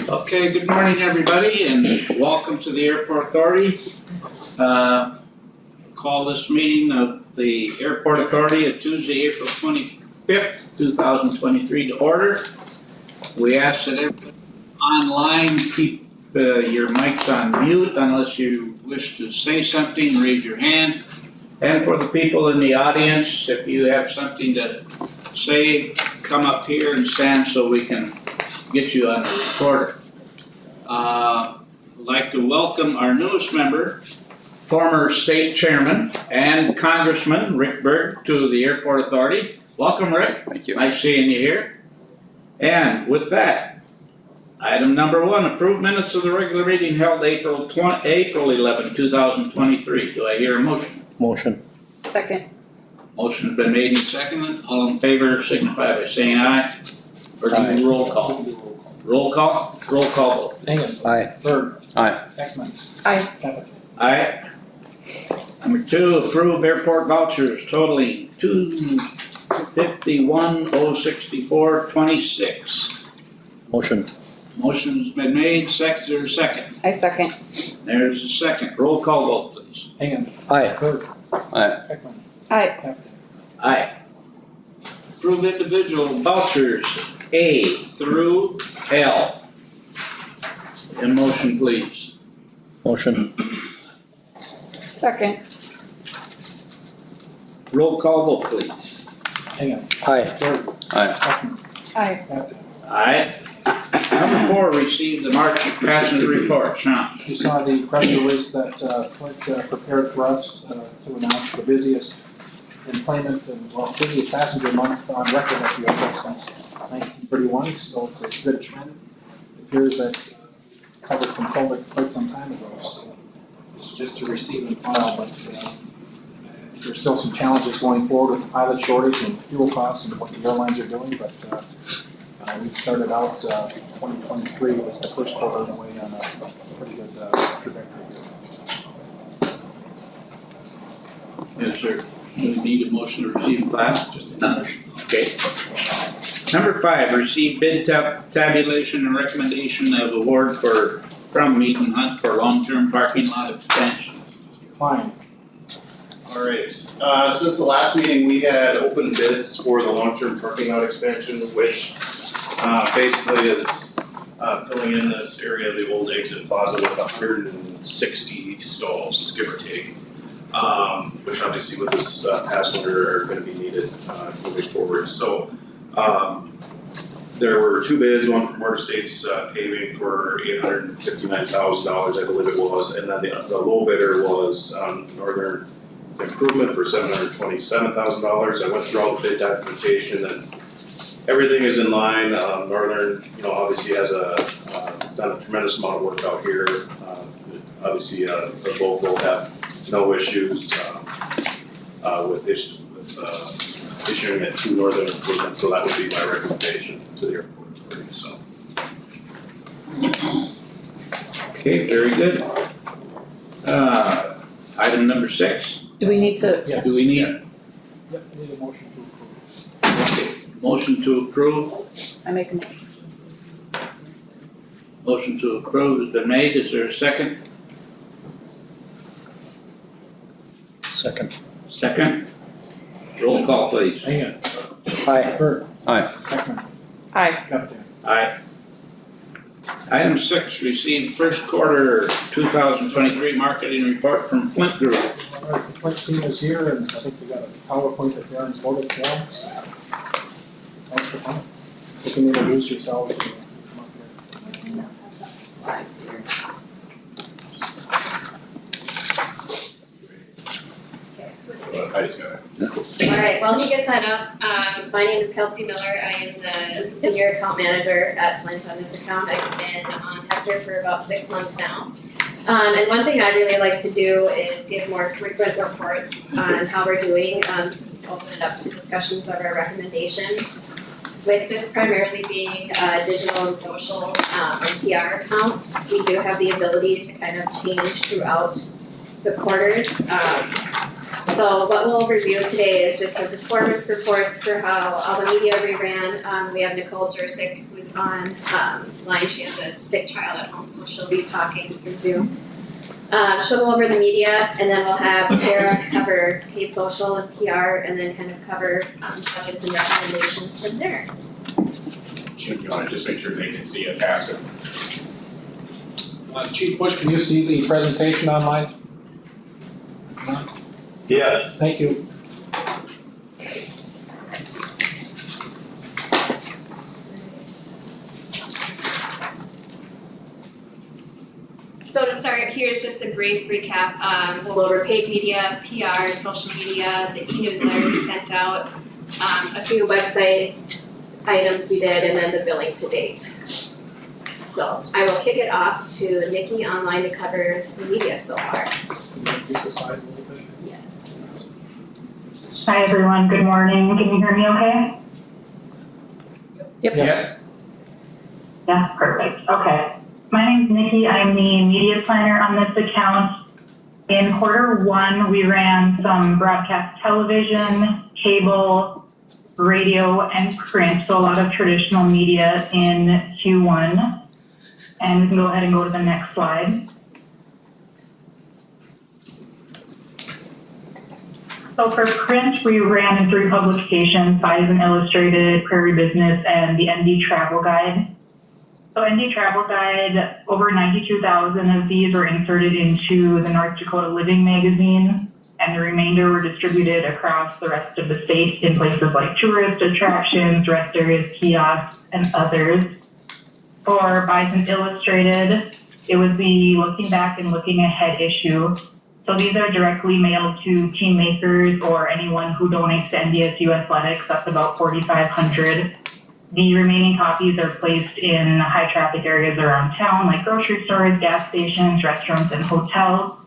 Okay, good morning, everybody, and welcome to the Airport Authority. Call this meeting of the Airport Authority of Tuesday, April 25th, 2023 to order. We ask that everyone online keep your mics on mute unless you wish to say something, raise your hand. And for the people in the audience, if you have something to say, come up here and stand so we can get you on the recorder. I'd like to welcome our newest member, former state chairman and Congressman Rick Berg, to the Airport Authority. Welcome, Rick. Thank you. Nice seeing you here. And with that, item number 1, approved minutes of the regular meeting held April 11, 2023. Do I hear a motion? Motion. Second. Motion has been made and seconded. All in favor signify by saying aye. Or do you roll call? Roll call? Roll call vote. Hagan. Aye. Berg. Aye. Ekman. Aye. Kevin. Aye. Number 2, approve airport vouchers totaling $251,064.26. Motion. Motion's been made, second or second? I second. There's a second. Roll call vote, please. Hagan. Aye. Berg. Aye. Ekman. Aye. Kevin. Aye. Approve individual vouchers A through L. In motion, please. Motion. Second. Roll call vote, please. Hagan. Aye. Berg. Aye. Ekman. Aye. Kevin. Aye. Number 4, receive the March passenger report. Sean? You saw the press release that Clint prepared for us to announce the busiest employment and busiest passenger month on record at the airport since 1931. So it's a good trend. It appears that covered from COVID quite some time ago. So it's just to receive and file, but there's still some challenges going forward with the pilot shortage and fuel costs and what the airlines are doing. But we started out 2023 was the first quarter in a way on a pretty good trajectory. Yes, sir. We need a motion to receive and file? Just another. Okay. Number 5, receive bid tabulation and recommendation of award from Mead and Hunt for long-term parking lot expansion. Fine. All right, since the last meeting, we had open bids for the long-term parking lot expansion, which basically is filling in this area of the old exit plaza with 160 stalls, give or take. Which obviously with this past winter are gonna be needed moving forward. So there were 2 bids, one from Border States Paving for $859,000, I believe it was, and then the low bidder was Northern Improvement for $727,000. I went through all the bid documentation and everything is in line. Northern, obviously has done a tremendous amount of work out here. Obviously, the both will have no issues with issuing it to Northern Improvement, so that would be my recommendation to the airport authority. So. Okay, very good. Item number 6. Do we need to? Yes. Do we need Yep, need a motion to approve. okay, motion to approve? I make a motion. Motion to approve has been made. Is there a second? Second. Second. Roll call, please. Hagan. Aye. Berg. Aye. Ekman. Aye. Kevin. Aye. Item 6, receive first quarter 2023 marketing report from Flint Group. All right, the Flint team is here, and I think we got a PowerPoint that Darren's voted for. Thanks for coming. You can introduce yourself. And come up here. Slides here. I just got it. All right, while he gets that up, my name is Kelsey Miller. I am the senior account manager at Flint on this account. I've been on Hector for about 6 months now. And one thing I'd really like to do is give more frequent reports on how we're doing, open it up to discussions of our recommendations. With this primarily being a digital and social and PR account, we do have the ability to kind of change throughout the quarters. So what we'll review today is just the performance reports for how all the media we ran. We have Nicole Jursic who's on line. She has a sick child at home, so she'll be talking through Zoom. She'll go over the media, and then we'll have Tara cover paid social and PR, and then kind of cover budgets and recommendations from there. Jim, you wanna just make sure they can see it, pass it? Chief Bush, can you see the presentation online? Yeah. Thank you. So to start, here's just a brief recap. We'll go over paid media, PR, social media, the e-newsletter we sent out, a few website items we did, and then the billing to date. So I will kick it off to Nikki online to cover the media so far. Increase the size a little bit. Yes. Hi, everyone. Good morning. Can you hear me okay? Yep. Yes. Yeah, perfect. Okay. My name's Nikki. I'm the media planner on this account. In Q1, we ran some broadcast television, cable, radio, and print, so a lot of traditional media in Q1. And we can go ahead and go to the next slide. So for print, we ran in 3 publications, Bison Illustrated, Prairie Business, and the ND Travel Guide. So ND Travel Guide, over 92,000 of these were inserted into the North Dakota Living magazine, and the remainder were distributed across the rest of the state in places like tourist attractions, rest areas, kiosks, and others. For Bison Illustrated, it was the Looking Back and Looking Ahead issue. So these are directly mailed to team makers or anyone who donates to NDSU Athletics. That's about 4,500. The remaining copies are placed in high traffic areas around town, like grocery stores, gas stations, restaurants, and hotels.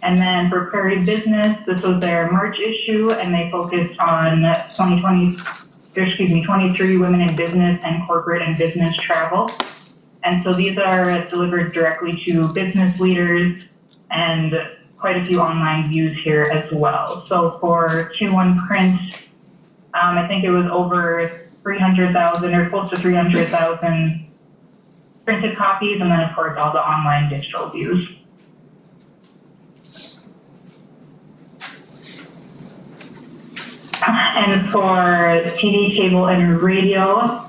And then for Prairie Business, this was their March issue, and they focused on 23 women in business and corporate and business travel. And so these are delivered directly to business leaders, and quite a few online views here as well. So for Q1 print, I think it was over 300,000 or close to 300,000 printed copies, and then of course all the online digital views. And for TV, cable, and radio,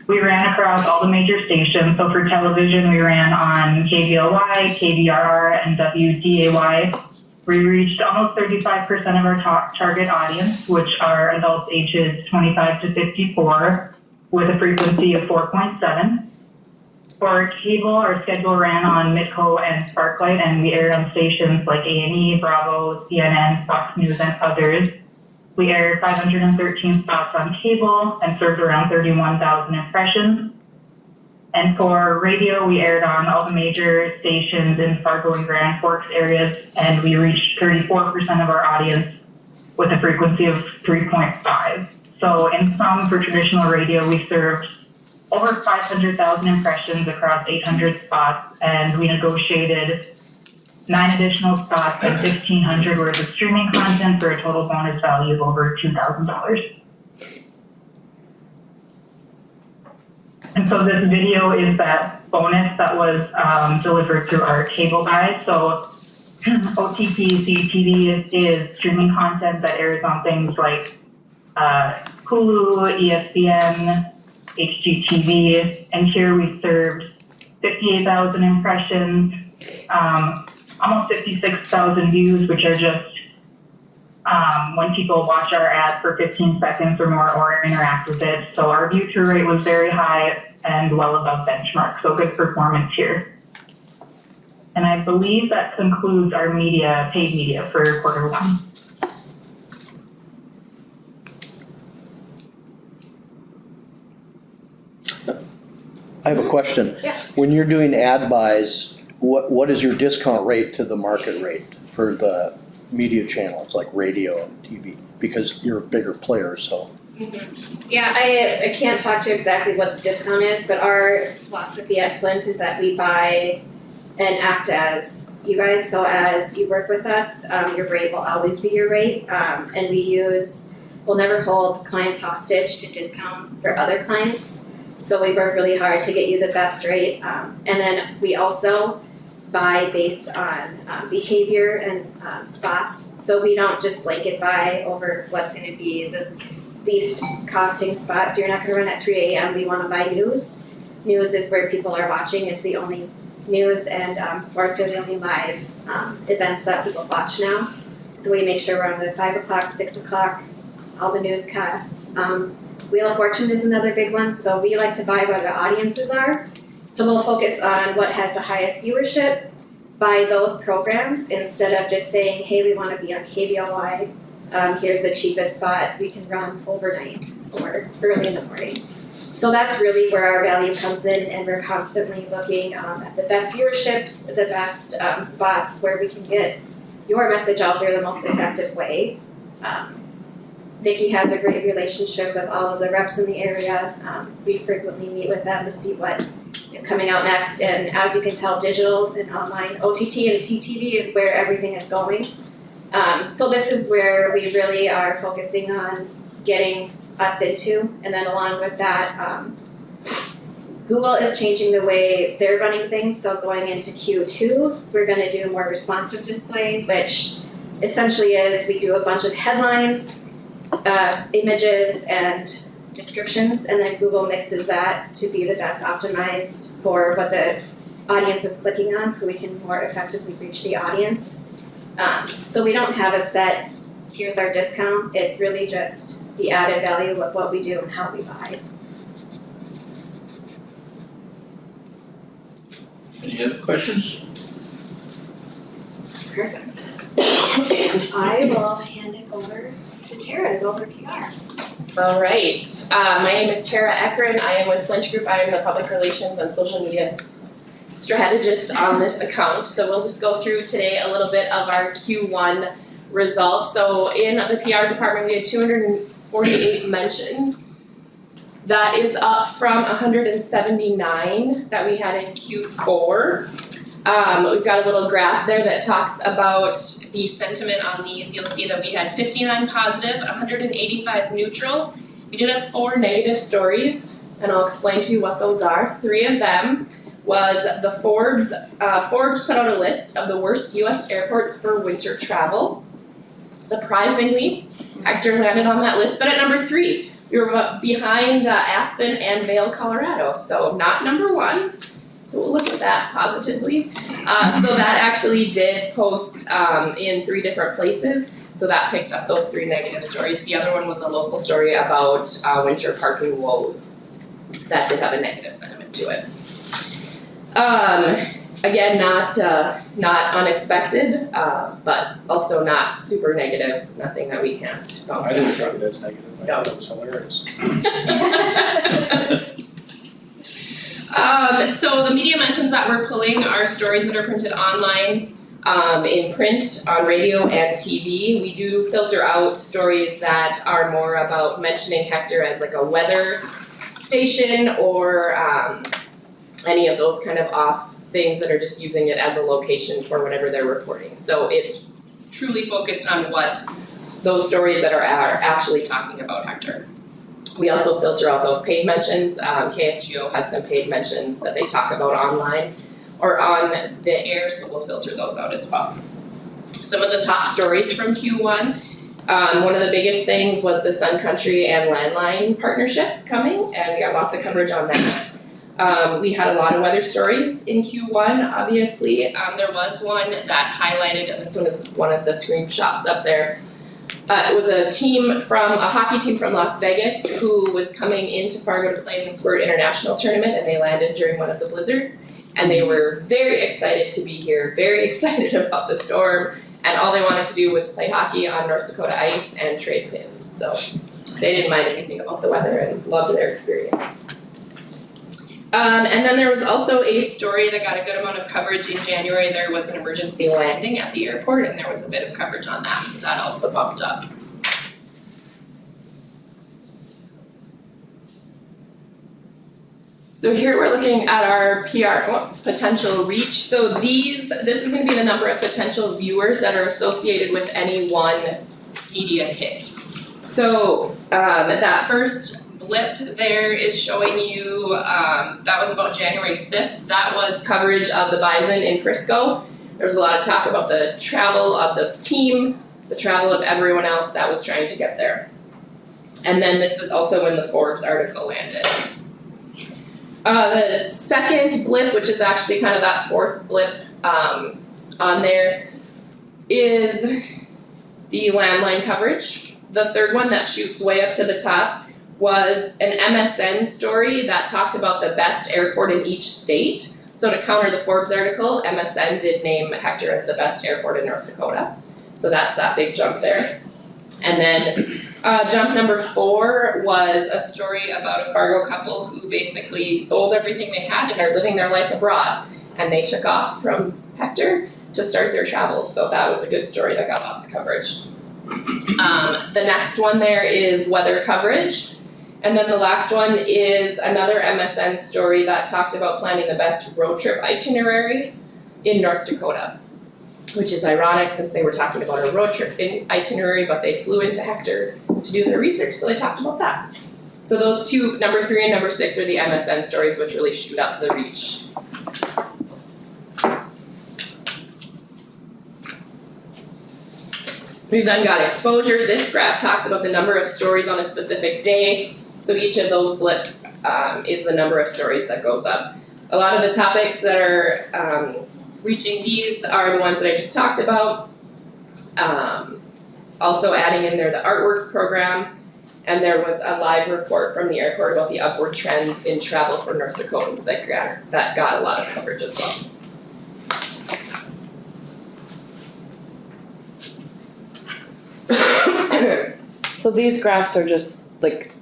we ran across all the major stations. So for television, we ran on KVLY, KVRR, and WDAY. We reached almost 35% of our target audience, which are adults ages 25 to 54, with a frequency of 4.7. For cable, our schedule ran on Midco and Sparklight, and we aired on stations like A&E, Bravo, CNN, Fox News, and others. We aired 513 spots on cable and served around 31,000 impressions. And for radio, we aired on all the major stations in Fargo and Grand Forks areas, and we reached 34% of our audience with a frequency of 3.5. So in sum, for traditional radio, we served over 500,000 impressions across 800 spots, and we negotiated 9 additional spots and 1,500 worth of streaming content for a total bonus value of over $2,000. And so this video is that bonus that was delivered through our cable guide. So OTT CTV is streaming content that airs on things like Hulu, ESPN, HGTV, and here we served 58,000 impressions, almost 56,000 views, which are just when people watch our ad for 15 seconds or more or interact with it. So our view-through rate was very high and well above benchmark, so good performance here. And I believe that concludes our media, paid media for Q1. I have a question. Yeah. When you're doing ad buys, what is your discount rate to the market rate for the media channels like radio and TV? Because you're a bigger player, so. Mm-hmm. Yeah, I can't talk to exactly what the discount is, but our philosophy at Flint is that we buy and act as you guys. So as you work with us, your rate will always be your rate. And we'll never hold clients hostage to discount for other clients. So we work really hard to get you the best rate. And then we also buy based on behavior and spots. So we don't just blanket buy over what's gonna be the least costing spots. You're not gonna run at 3 a.m. We wanna buy news. News is where people are watching. It's the only news, and sports are the only live events that people watch now. So we make sure we're on the 5 o'clock, 6 o'clock, all the newscasts. Wheel of Fortune is another big one, so we like to buy where the audiences are. So we'll focus on what has the highest viewership, buy those programs instead of just saying, hey, we wanna be on KVLY, here's the cheapest spot we can run overnight or early in the morning. So that's really where our value comes in, and we're constantly looking at the best viewerships, the best spots where we can get your message out there the most effective way. Nikki has a great relationship with all of the reps in the area. We frequently meet with them to see what is coming out next, and as you can tell, digital and online, OTT and CTV is where everything is going. So this is where we really are focusing on getting us into, and then along with that, Google is changing the way they're running things, so going into Q2, we're gonna do more responsive display, which essentially is we do a bunch of headlines, images, and descriptions, and then Google mixes that to be the best optimized for what the audience is clicking on, so we can more effectively reach the audience. So we don't have a set, here's our discount, it's really just the added value of what we do and how we buy. Any other questions? Perfect. I will hand it over to Tara to go over PR. All right. My name is Tara Ekren. I am with Flint Group. I am the public relations and social media strategist on this account. So we'll just go through today a little bit of our Q1 results. So in the PR department, we had 248 mentions. That is up from 179 that we had in Q4. We've got a little graph there that talks about the sentiment on these. You'll see that we had 59 positive, 185 neutral. We did have 4 negative stories, and I'll explain to you what those are. 3 of them was the Forbes put out a list of the worst US airports for winter travel. Surprisingly, Hector landed on that list, but at number 3. We were behind Aspen and Vail, Colorado, so not number 1. So we'll look at that positively. So that actually did post in 3 different places. So that picked up those 3 negative stories. The other one was a local story about winter parking woes. That did have a negative sentiment to it. Again, not unexpected, but also not super negative. Nothing that we can't bounce I didn't back. think it as negative, I thought it was hilarious. So the media mentions that we're pulling are stories that are printed online, in print, on radio and TV. We do filter out stories that are more about mentioning Hector as like a weather station or any of those kind of off things that are just using it as a location for whatever they're reporting. So it's truly focused on what those stories that are actually talking about Hector. We also filter out those paid mentions. KFGO has some paid mentions that they talk about online or on the air, so we'll filter those out as well. Some of the top stories from Q1, one of the biggest things was the Sun Country and Landline partnership coming, and we got lots of coverage on that. We had a lot of weather stories in Q1, obviously. There was one that highlighted, and this one is one of the screenshots up there. It was a hockey team from Las Vegas who was coming into Fargo to play in the Squirt International Tournament, and they landed during one of the blizzards. And they were very excited to be here, very excited about the storm, and all they wanted to do was play hockey on North Dakota ice and trade pins. So they didn't mind anything about the weather and loved their experience. And then there was also a story that got a good amount of coverage in January. There was an emergency landing at the airport, and there was a bit of coverage on that, so that also bumped up. So here we're looking at our PR potential reach. So this is gonna be the number of potential viewers that are associated with any one media hit. So that first blip there is showing you, that was about January 5th. That was coverage of the Bison in Frisco. There was a lot of talk about the travel of the team, the travel of everyone else that was trying to get there. And then this is also when the Forbes article landed. The second blip, which is actually kind of that fourth blip on there, is the landline coverage. The third one that shoots way up to the top was an MSN story that talked about the best airport in each state. So to counter the Forbes article, MSN did name Hector as the best airport in North Dakota. So that's that big jump there. And then jump number 4 was a story about a Fargo couple who basically sold everything they had and are living their life abroad. And they took off from Hector to start their travels. So that was a good story that got lots of coverage. The next one there is weather coverage. And then the last one is another MSN story that talked about planning the best road trip itinerary in North Dakota, which is ironic since they were talking about a road trip itinerary, but they flew into Hector to do their research, so they talked about that. So those two, number 3 and number 6, are the MSN stories, which really shoot up the reach. We've then got exposure. This graph talks about the number of stories on a specific day. So each of those blips is the number of stories that goes up. A lot of the topics that are reaching these are the ones that I just talked about. Also adding in there the Artworks program, and there was a live report from the airport about the upward trends in travel for North Dakotans that got a lot of coverage as well. So these graphs are just like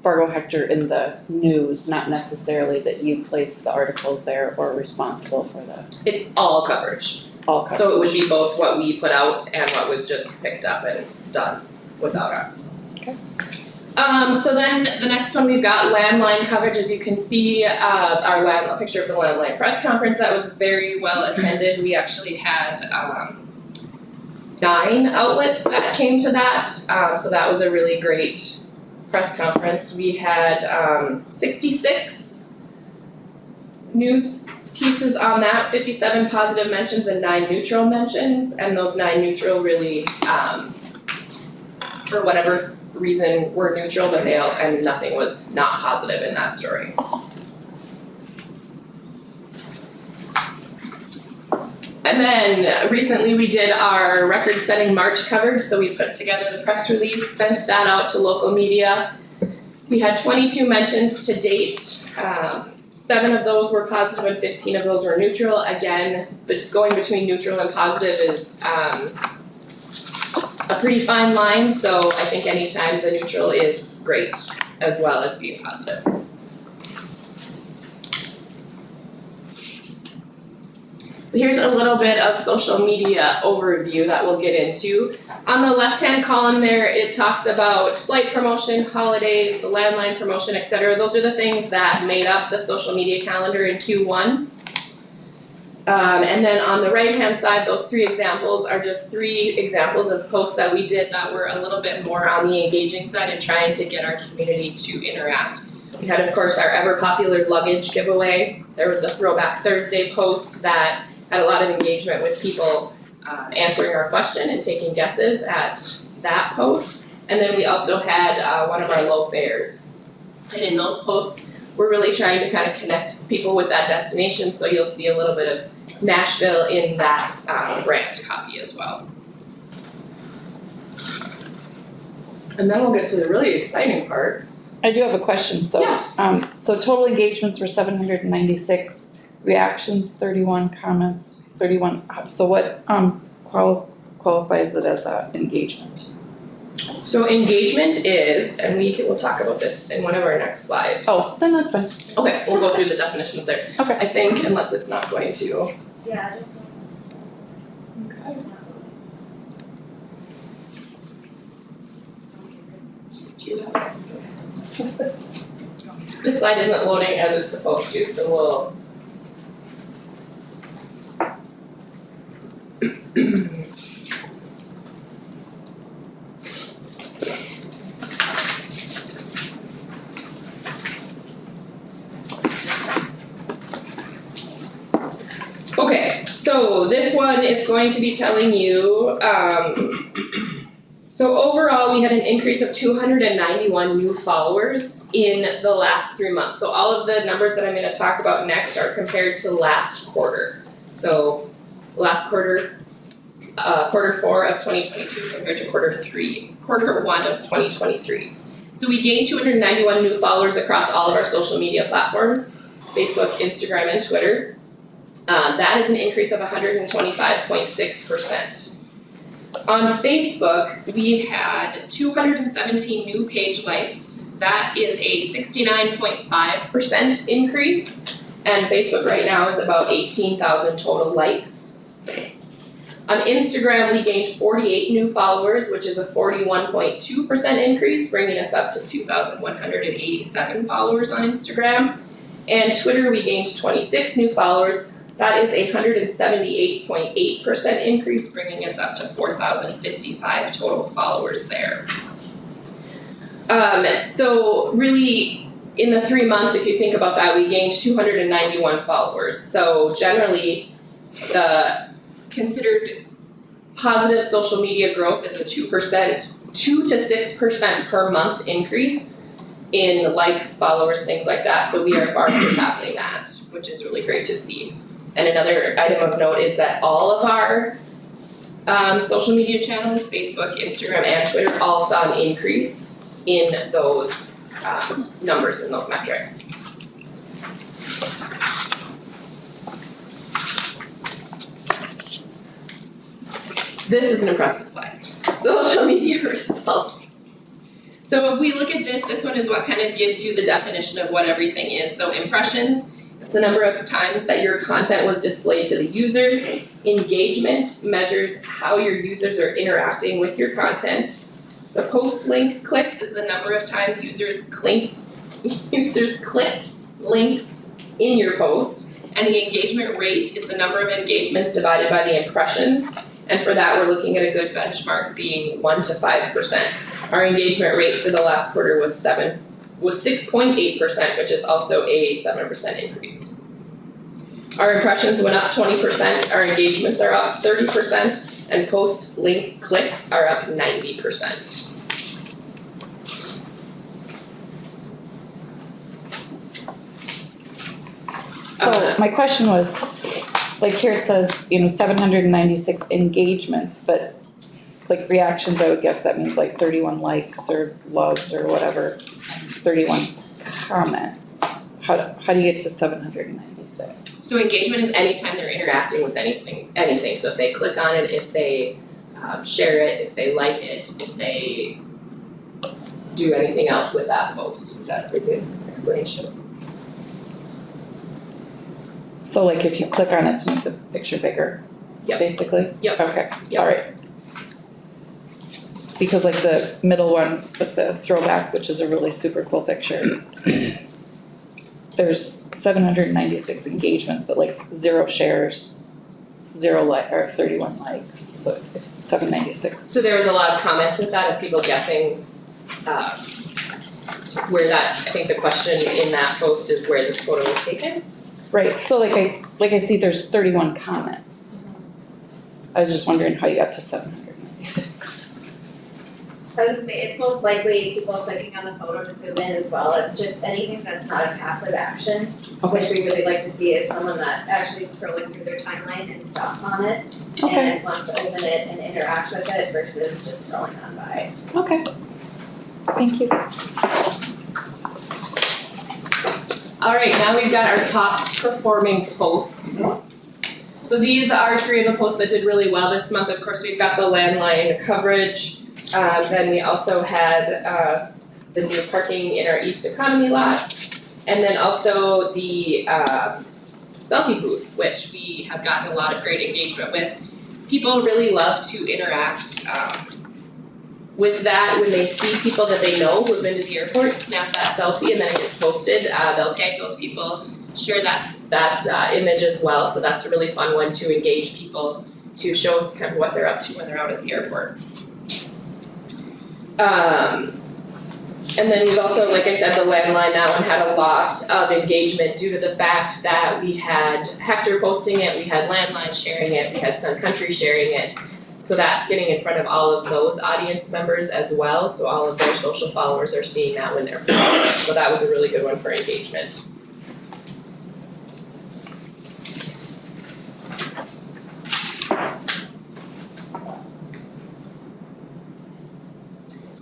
Fargo Hector in the news, not necessarily that you place the articles there or are responsible for the It's all coverage. all coverage. So it would be both what we put out and what was just picked up and done without us. Okay. So then the next one we've got landline coverage. As you can see, a picture of the landline press conference that was very well attended. We actually had 9 outlets that came to that. So that was a really great press conference. We had 66 news pieces on that, 57 positive mentions and 9 neutral mentions, and those 9 neutral really, for whatever reason, were neutral, but and nothing was not positive in that story. And then recently we did our record-setting March coverage, so we put together the press release, sent that out to local media. We had 22 mentions to date. 7 of those were positive and 15 of those were neutral. Again, but going between neutral and positive is a pretty fine line, so I think anytime the neutral is great as well as being positive. So here's a little bit of social media overview that we'll get into. On the left-hand column there, it talks about flight promotion, holidays, the landline promotion, etc. Those are the things that made up the social media calendar in Q1. And then on the right-hand side, those 3 examples are just 3 examples of posts that we did that were a little bit more on the engaging side and trying to get our community to interact. We had, of course, our ever-popular luggage giveaway. There was a Throwback Thursday post that had a lot of engagement with people answering our question and taking guesses at that post. And then we also had one of our low fares. And in those posts, we're really trying to kind of connect people with that destination, so you'll see a little bit of Nashville in that ranked copy as well. And then we'll get to the really exciting part. I do have a question, so Yeah. so total engagements were 796, reactions 31, comments 31. So what qualifies it as an engagement? So engagement is, and we'll talk about this in one of our next slides. Oh, then that's fine. Okay, we'll go through the definitions there. Okay. I think, unless it's not going to. Yeah. Do you have it? This slide isn't loading as it's supposed to, so we'll. Okay, so this one is going to be telling you, so overall, we had an increase of 291 new followers in the last 3 months. So all of the numbers that I'm gonna talk about next are compared to last quarter. So last quarter, quarter 4 of 2022 compared to quarter 1 of 2023. So we gained 291 new followers across all of our social media platforms, Facebook, Instagram, and Twitter. That is an increase of 125.6%. On Facebook, we had 217 new page likes. That is a 69.5% increase. And Facebook right now is about 18,000 total likes. On Instagram, we gained 48 new followers, which is a 41.2% increase, bringing us up to 2,187 followers on Instagram. And Twitter, we gained 26 new followers. That is a 178.8% increase, bringing us up to 4,055 total followers there. So really, in the 3 months, if you think about that, we gained 291 followers. So generally, the considered positive social media growth is a 2 to 6% per month increase in likes, followers, things like that. So we are far surpassing that, which is really great to see. And another item of note is that all of our social media channels, Facebook, Instagram, and Twitter, all saw an increase in those numbers and those metrics. This is an impressive slide. Social media results. So if we look at this one is what kind of gives you the definition of what everything is. So impressions, it's the number of times that your content was displayed to the users. Engagement measures how your users are interacting with your content. The post link clicks is the number of times users clicked links in your post. And the engagement rate is the number of engagements divided by the impressions. And for that, we're looking at a good benchmark being 1 to 5%. Our engagement rate for the last quarter was 6.8%, which is also a 7% increase. Our impressions went up 20%, our engagements are up 30%, and post link clicks are up 90%. So my question was, like here it says, 796 engagements, but like reactions, I would guess that means like 31 likes or loves or whatever, 31 comments. How do you get to 796? So engagement is anytime they're interacting with anything. So if they click on it, if they share it, if they like it, if they do anything else with that post. Is that a pretty good explanation? So like if you click on it to make the picture bigger, Yep. basically? Yep. Okay, Yep. all right. Because like the middle one with the throwback, which is a really super cool picture, there's 796 engagements, but like 0 shares, 31 likes, so 796. So there was a lot of comments with that of people guessing where that, I think the question in that post is where this photo was taken. Right, so like I see there's 31 comments. I was just wondering how you got to 796. I was gonna say, it's most likely people clicking on the photo to zoom in as well. It's just anything that's not a passive action, which we really like to see is someone that actually scrolling through their timeline and stops on it Okay, and wants to open it and interact with it versus just scrolling on by. okay. Thank you. All right, now we've got our top performing posts. So these are 3 of the posts that did really well this month. Of course, we've got the landline coverage. Then we also had the new parking in our East Economy lot. And then also the selfie booth, which we have gotten a lot of great engagement with. People really love to interact With that, when they see people that they know who've been to the airport, snap that selfie and then it gets posted, they'll tag those people, share that image as well, so that's a really fun one to engage people, to show us kind of what they're up to when they're out at the airport. And then we've also, like I said, the landline, that one had a lot of engagement due to the fact that we had Hector posting it, we had Landline sharing it, we had Sun Country sharing it. So that's getting in front of all of those audience members as well, so all of their social followers are seeing that when they're following it. So that was a really good one for engagement.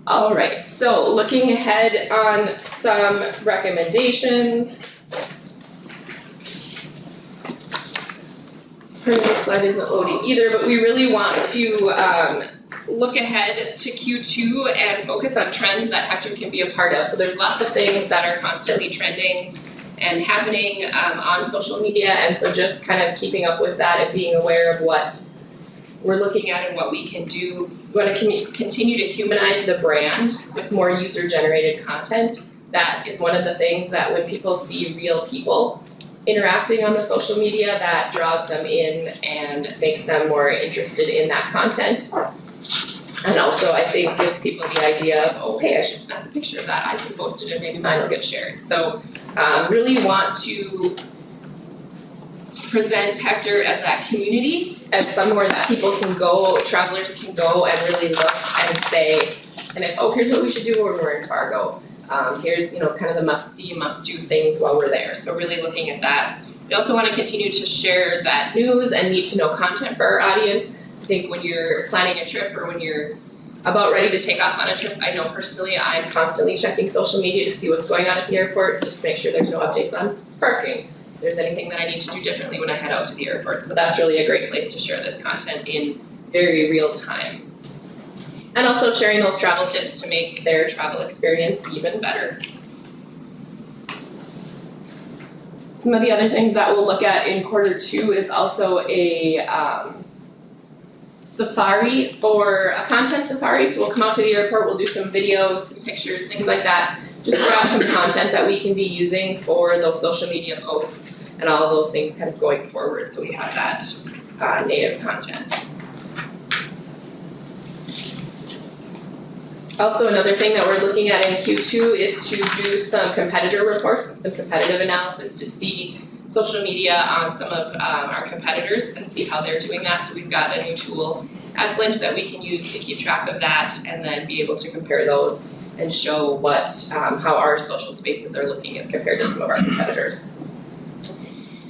All right, so looking ahead on some recommendations. This slide isn't loading either, but we really want to look ahead to Q2 and focus on trends that Hector can be a part of. So there's lots of things that are constantly trending and happening on social media, and so just kind of keeping up with that and being aware of what we're looking at and what we can do. We want to continue to humanize the brand with more user-generated content. That is one of the things that when people see real people interacting on the social media, that draws them in and makes them more interested in that content. And also, I think, gives people the idea of, oh, hey, I should snap a picture of that, I can post it and maybe mine will get shared. So really want to present Hector as that community, as somewhere that people can go, travelers can go and really look and say, and if, oh, here's what we should do when we're in Fargo. Here's, kind of the must-see, must-do things while we're there. So really looking at that. We also want to continue to share that news and need-to-know content for our audience. I think when you're planning a trip or when you're about ready to take off on a trip, I know personally I'm constantly checking social media to see what's going on at the airport, just to make sure there's no updates on parking. If there's anything that I need to do differently when I head out to the airport. So that's really a great place to share this content in very real time. And also sharing those travel tips to make their travel experience even better. Some of the other things that we'll look at in Q2 is also a safari, for a content safari. So we'll come out to the airport, we'll do some videos, some pictures, things like that. Just grab some content that we can be using for those social media posts and all of those things kind of going forward. So we have that native content. Also, another thing that we're looking at in Q2 is to do some competitor reports and some competitive analysis to see social media on some of our competitors and see how they're doing that. So we've got a new tool at Flint that we can use to keep track of that and then be able to compare those and show what how our social spaces are looking as compared to some of our competitors.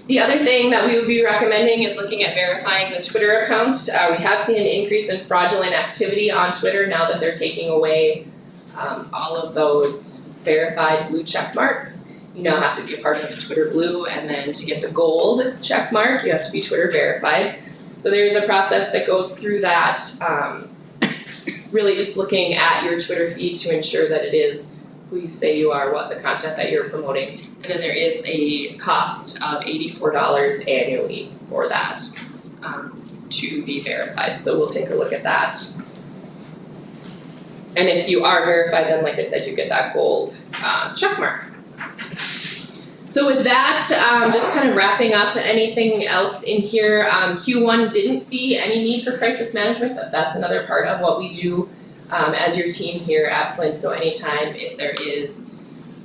The other thing that we would be recommending is looking at verifying the Twitter account. We have seen an increase in fraudulent activity on Twitter now that they're taking away all of those verified blue check marks. You now have to be a part of Twitter Blue, and then to get the gold check mark, you have to be Twitter verified. So there's a process that goes through that, really just looking at your Twitter feed to ensure that it is who you say you are, what the content that you're promoting. And then there is a cost of $84 annually for that to be verified. So we'll take a look at that. And if you are verified, then like I said, you get that gold check mark. So with that, just kind of wrapping up, anything else in here, Q1 didn't see any need for crisis management, but that's another part of what we do as your team here at Flint. So anytime if there is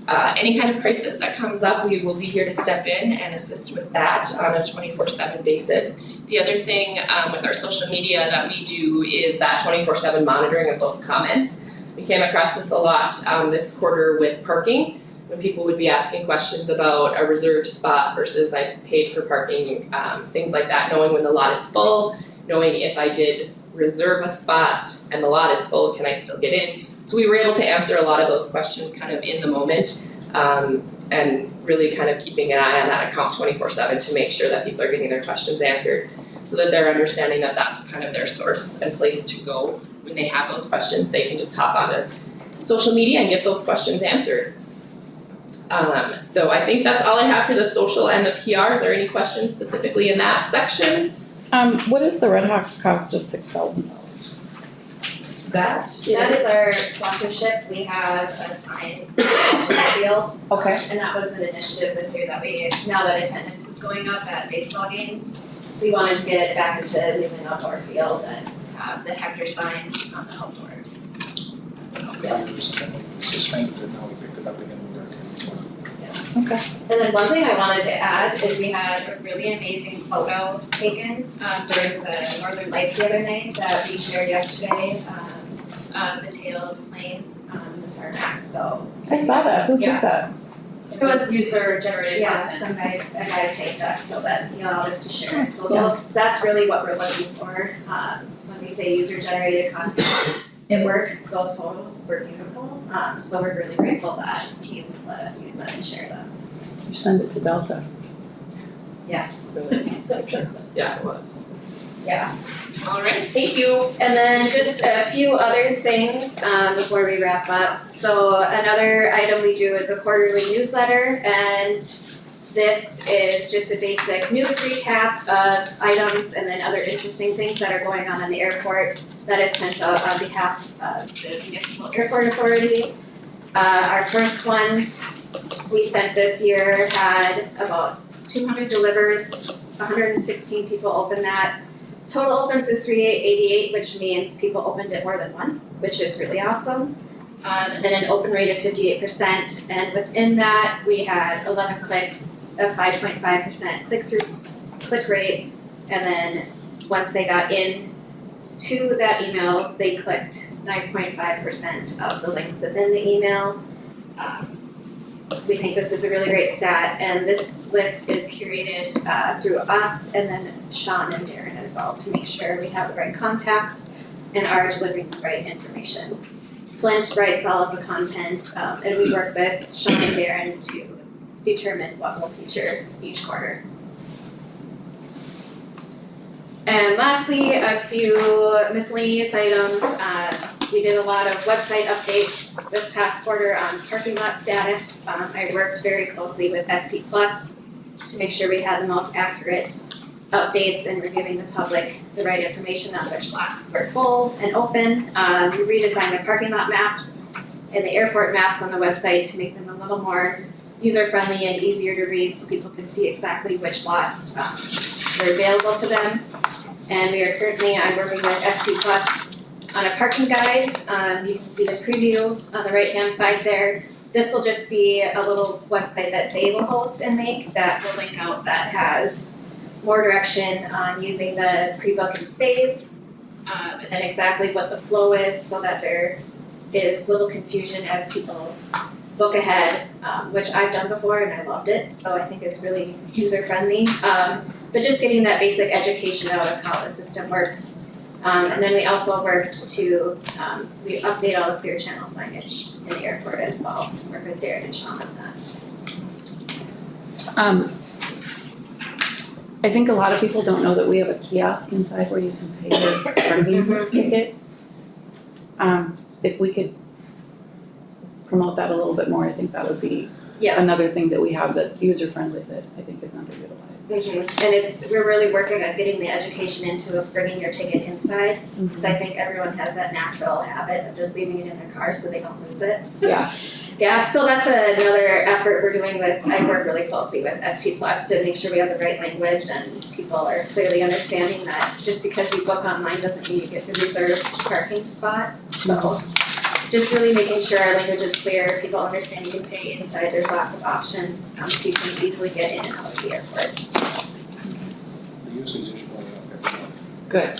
any kind of crisis that comes up, we will be here to step in and assist with that on a 24/7 basis. The other thing with our social media that we do is that 24/7 monitoring of those comments. We came across this a lot this quarter with parking, when people would be asking questions about a reserved spot versus I paid for parking, things like that, knowing when the lot is full, knowing if I did reserve a spot and the lot is full, can I still get in? So we were able to answer a lot of those questions kind of in the moment, and really kind of keeping an eye on that account 24/7 to make sure that people are getting their questions answered, so that they're understanding that that's kind of their source and place to go. When they have those questions, they can just hop onto social media and get those questions answered. So I think that's all I have for the social and the PR. Is there any questions specifically in that section? What is the Red Hawks cost of $6,000? that? That is our sponsorship. We have a sign out in the field. Okay. And that was an initiative this year that we, now that attendance is going up at baseball games, we wanted to get back into Newman Outdoor Field and have the Hector sign on the outdoor. Suspended it, now we picked it up again with our Okay. And then one thing I wanted to add is we had a really amazing photo taken during the Northern Lights the other night that we shared yesterday, of the tail of the plane, the tarmac, so. I saw that. Who took that? It was user generated Yeah, content. a guy taped us so that he allowed us to share it, so that's really what we're looking for, when we say user generated content. It works, those photos were beautiful, so we're really grateful that he would let us use them and share them. You send it to Delta. Yeah. Yeah, it was. Yeah. All right, thank you. And then just a few other things before we wrap up. So another item we do is a quarterly newsletter, and this is just a basic news recap of items and then other interesting things that are going on in the airport that is sent out on behalf of the Municipal Airport Authority. Our first one we sent this year had about 200 delivers, 116 people opened that. Total opens is 388, which means people opened it more than once, which is really awesome. And then an open rate of 58%, and within that, we had 11 clicks, a 5.5% click rate, and then once they got in to that email, they clicked 9.5% of the links within the email. We think this is a really great stat, and this list is curated through us and then Sean and Darren as well to make sure we have the right contacts and are delivering the right information. Flint writes all of the content, and we work with Sean and Darren to determine what we'll feature each quarter. And lastly, a few miscellaneous items. We did a lot of website updates this past quarter on parking lot status. I worked very closely with SP Plus to make sure we had the most accurate updates and we're giving the public the right information on which lots were full and open. We redesigned the parking lot maps and the airport maps on the website to make them a little more user-friendly and easier to read so people can see exactly which lots were available to them. And we are currently, I'm working with SP Plus on a parking guide. You can see the preview on the right-hand side there. This will just be a little website that they will host and make that will link out that has more direction on using the pre-book and save, and then exactly what the flow is so that there is little confusion as people book ahead, which I've done before and I loved it, so I think it's really user-friendly. But just getting that basic education out of how the system works. And then we also worked to, we update all the clear channel signage in the airport as well, work with Darren and Sean on that. I think a lot of people don't know that we have a kiosk inside where you can pay your parking ticket. If we could promote that a little bit more, I think that would be another thing that we have that's user-friendly that I think is underutilized. And we're really working on getting the education into bringing your ticket inside, because I think everyone has that natural habit of just leaving it in their car so they don't lose it. Yeah. Yeah, so that's another effort we're doing I work really closely with SP Plus to make sure we have the right language and people are clearly understanding that just because you book online doesn't mean you get the reserved parking spot. So just really making sure our language is clear, people understand you can pay inside, there's lots of options, so you can easily get in and out of the airport. The usage is going up every month. Good.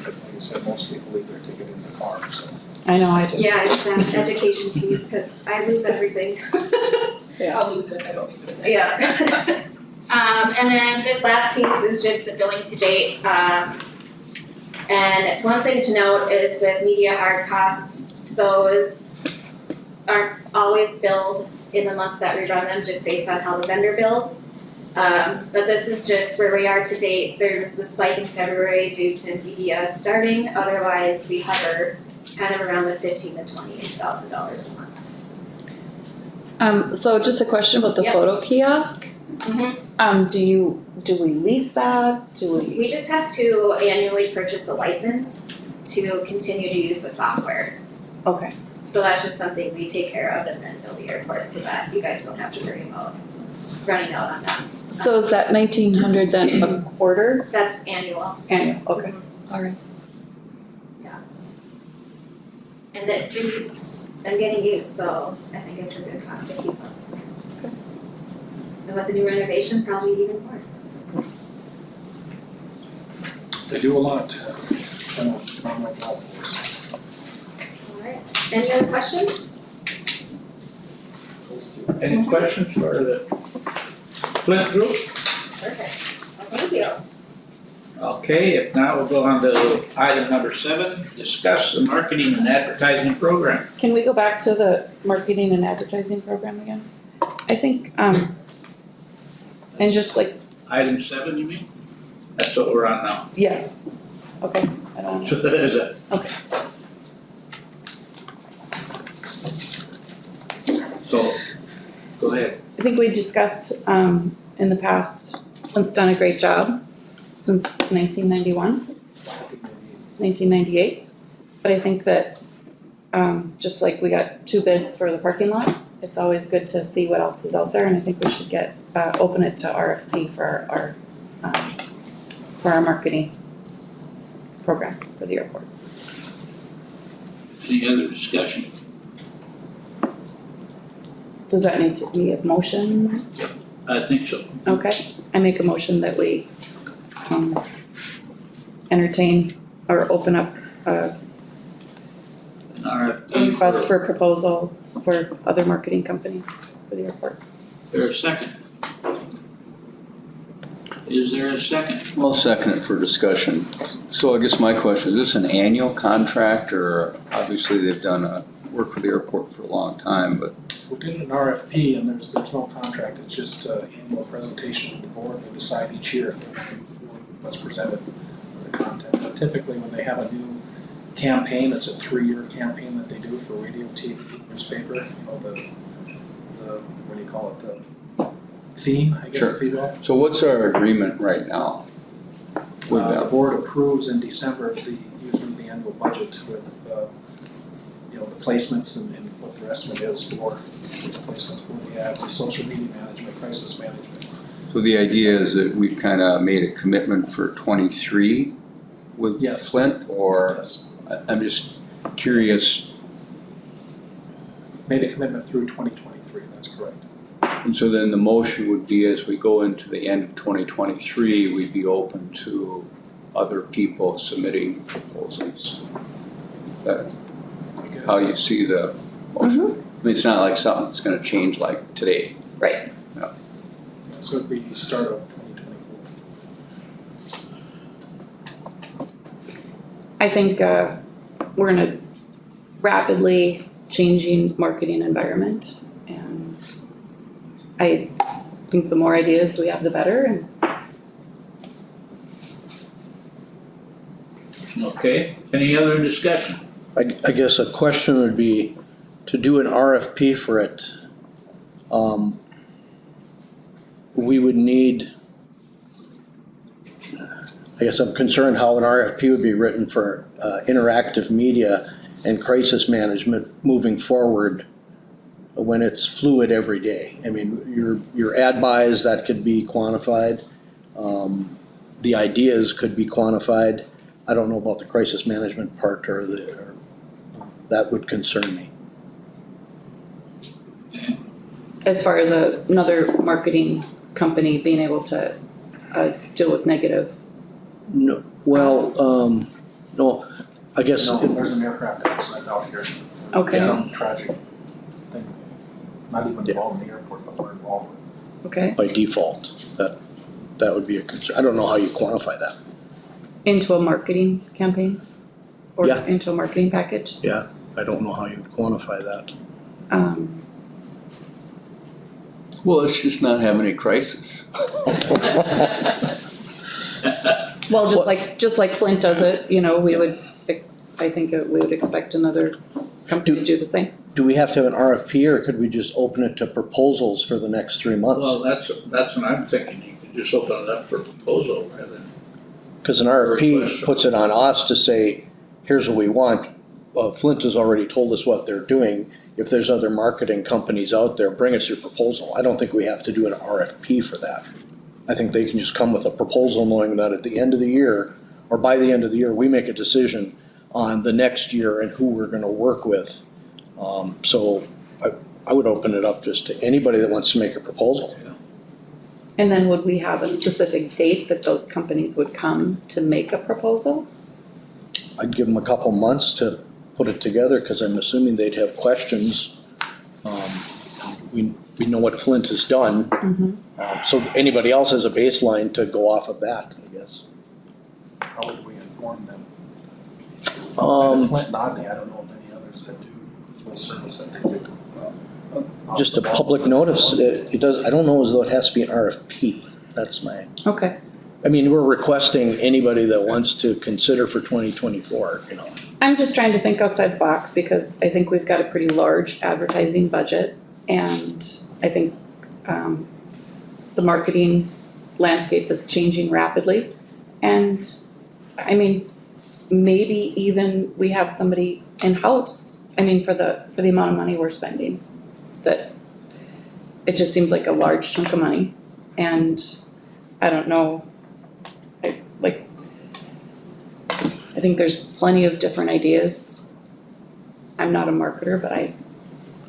Like I said, most people leave their ticket in the car, so. I know I do. Yeah, it's that education piece, because I lose everything. I'll lose it if I don't keep it. Yeah. And then this last piece is just the billing to date. And one thing to note is with media hard costs, those aren't always billed in the month that we run them, just based on how the vendor bills. But this is just where we are to date. There's the spike in February due to media starting. Otherwise, we hover kind of around the $15,000 to $20,000 a month. So just a question about the photo kiosk. Do we lease that? We just have to annually purchase a license. to continue to use the software. Okay, So that's just something we take care of and then bill the airport so that you guys don't have to worry about running out on that. so is that 1,900 then a quarter That's annual. annual? Okay, all right. And it's been getting used, so I think it's a good cost to keep up. Okay. And with the new renovation, probably even more. They do a lot. On my golf course. Alright, any other questions? Any questions for the Flint group? Perfect, well, thank you. Okay, if not, we'll go on to item number 7, discuss the marketing and advertising program. Can we go back to the marketing and advertising program again? I think, and just like, Item 7, you mean? That's what we're on now. yes, okay, I don't So know, that is it. okay. So, go ahead. I think we discussed, in the past, Flint's done a great job since 1991, 1998. But I think that, just like we got 2 bids for the parking lot, it's always good to see what else is out there, and I think we should get, open it to RFP for our marketing program for the airport. Any other discussion? Does that need to be a motion? I think so. Okay, I make a motion that we, entertain or open up a An RFP request for proposals for other marketing companies for the airport. There a second? Is there a second? I'll second it for discussion. So I guess my question, is this an annual contract, or obviously they've done work for the airport for a long time, but We did an RFP and there's no contract, it's just an annual presentation to the board. They decide each year if they're going to move forward with what's presented for the content. But typically when they have a new campaign, it's a 3-year campaign that they do for radio, TV, newspaper, you know, the what do you call it, the theme, I guess, Sure. if you will. so what's our agreement right now with The them? board approves in December usually the annual budget with, you know, the placements and what their estimate is for the placements for the ads, the social media management, crisis management. So the idea is that we've kind of made a commitment for 23 with Yes. Flint, or Yes, I'm just curious, made a commitment through 2023, that's correct. and so then the motion would be as we go into the end of 2023, we'd be open to other people submitting proposals. That I guess. how you see the motion? I mean, it's not like something that's gonna change like today. Right. So it'd be start of 2024. I think, we're in a rapidly changing marketing environment, and I think the more ideas we have, the better, and Okay, any other discussion? I guess a question would be, to do an RFP for it, we would need, I guess I'm concerned how an RFP would be written for interactive media and crisis management moving forward when it's fluid every day. I mean, your ad buys, that could be quantified. The ideas could be quantified. I don't know about the crisis management part that would concern me. as far as another marketing company being able to, deal with negative. No, well, no, I guess. No, there's an aircraft accident out here. Okay. Some tragic thing, not even involved in the airport, but we're involved with. Okay, By default, that would be a concern. I don't know how you quantify that. into a marketing campaign? Or Yeah. into a marketing package? Yeah, I don't know how you quantify that. Well, let's just not have any crisis. Well, just like Flint does it, you know, we would, I think we would expect another company to do the same. Do we have to have an RFP, or could we just open it to proposals for the next 3 months? Well, that's what I'm thinking, you could just open it up for proposal rather than. Because an RFP puts it on us to say, here's what we want. Flint has already told us what they're doing. If there's other marketing companies out there, bring us your proposal. I don't think we have to do an RFP for that. I think they can just come with a proposal knowing that at the end of the year, or by the end of the year, we make a decision on the next year and who we're gonna work with. So I would open it up just to anybody that wants to make a proposal. And then would we have a specific date that those companies would come to make a proposal? I'd give them a couple months to put it together, because I'm assuming they'd have questions. We know what Flint has done, so anybody else has a baseline to go off of that, I guess. How would we inform them? Um, Flint and Rodney, I don't know of any others that do full service that they do. Just a public notice, it does, I don't know as though it has to be an RFP, that's my, Okay, I mean, we're requesting anybody that wants to consider for 2024, you know. I'm just trying to think outside the box because I think we've got a pretty large advertising budget, and I think the marketing landscape is changing rapidly. And I mean, maybe even we have somebody in-house, I mean, for the amount of money we're spending, that it just seems like a large chunk of money. And I don't know, I think there's plenty of different ideas. I'm not a marketer, but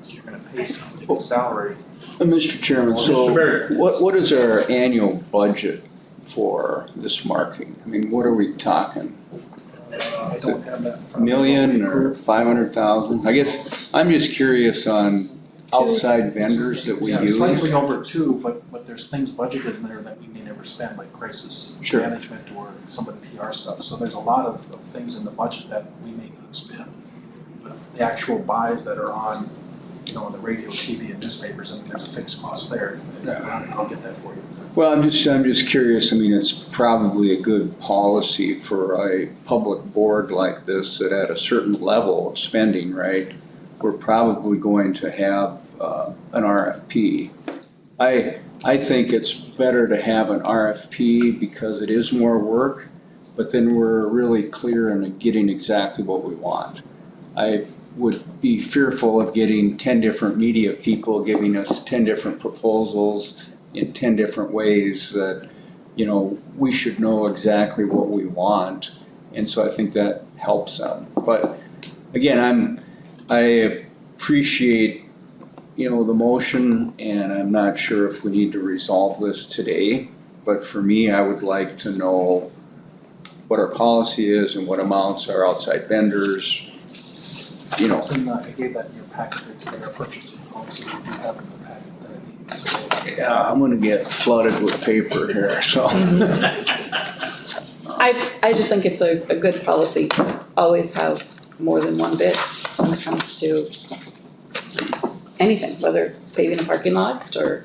You're gonna pay somebody's salary. Mr. Chairman, Well, so Mr. Barrett. what is our annual budget for this marketing? I mean, what are we talking? I don't have that in front of me. Million or 500,000? I guess I'm just curious on outside vendors that we Yeah, use. slightly over 2, but there's things budgeted in there that we may never spend, like crisis Sure. management or some of the PR stuff. So there's a lot of things in the budget that we may not spend. But the actual buys that are on, the radio, TV, and newspapers, I mean, there's a fixed cost there. I'll get that for you. Well, I'm just curious. I mean, it's probably a good policy for a public board like this that at a certain level of spending, right, we're probably going to have an RFP. I think it's better to have an RFP because it is more work, but then we're really clear in getting exactly what we want. I would be fearful of getting 10 different media people giving us 10 different proposals in 10 different ways that, we should know exactly what we want. And so I think that helps them. But again, I appreciate, the motion, and I'm not sure if we need to resolve this today. But for me, I would like to know what our policy is and what amounts are outside vendors. It's in I gave that in your packet, their purchasing policy, you do have in the packet that I need. Yeah, I'm gonna get flooded with paper here, so. I just think it's a good policy to always have more than one bid when it comes to anything, whether it's paving a parking lot or,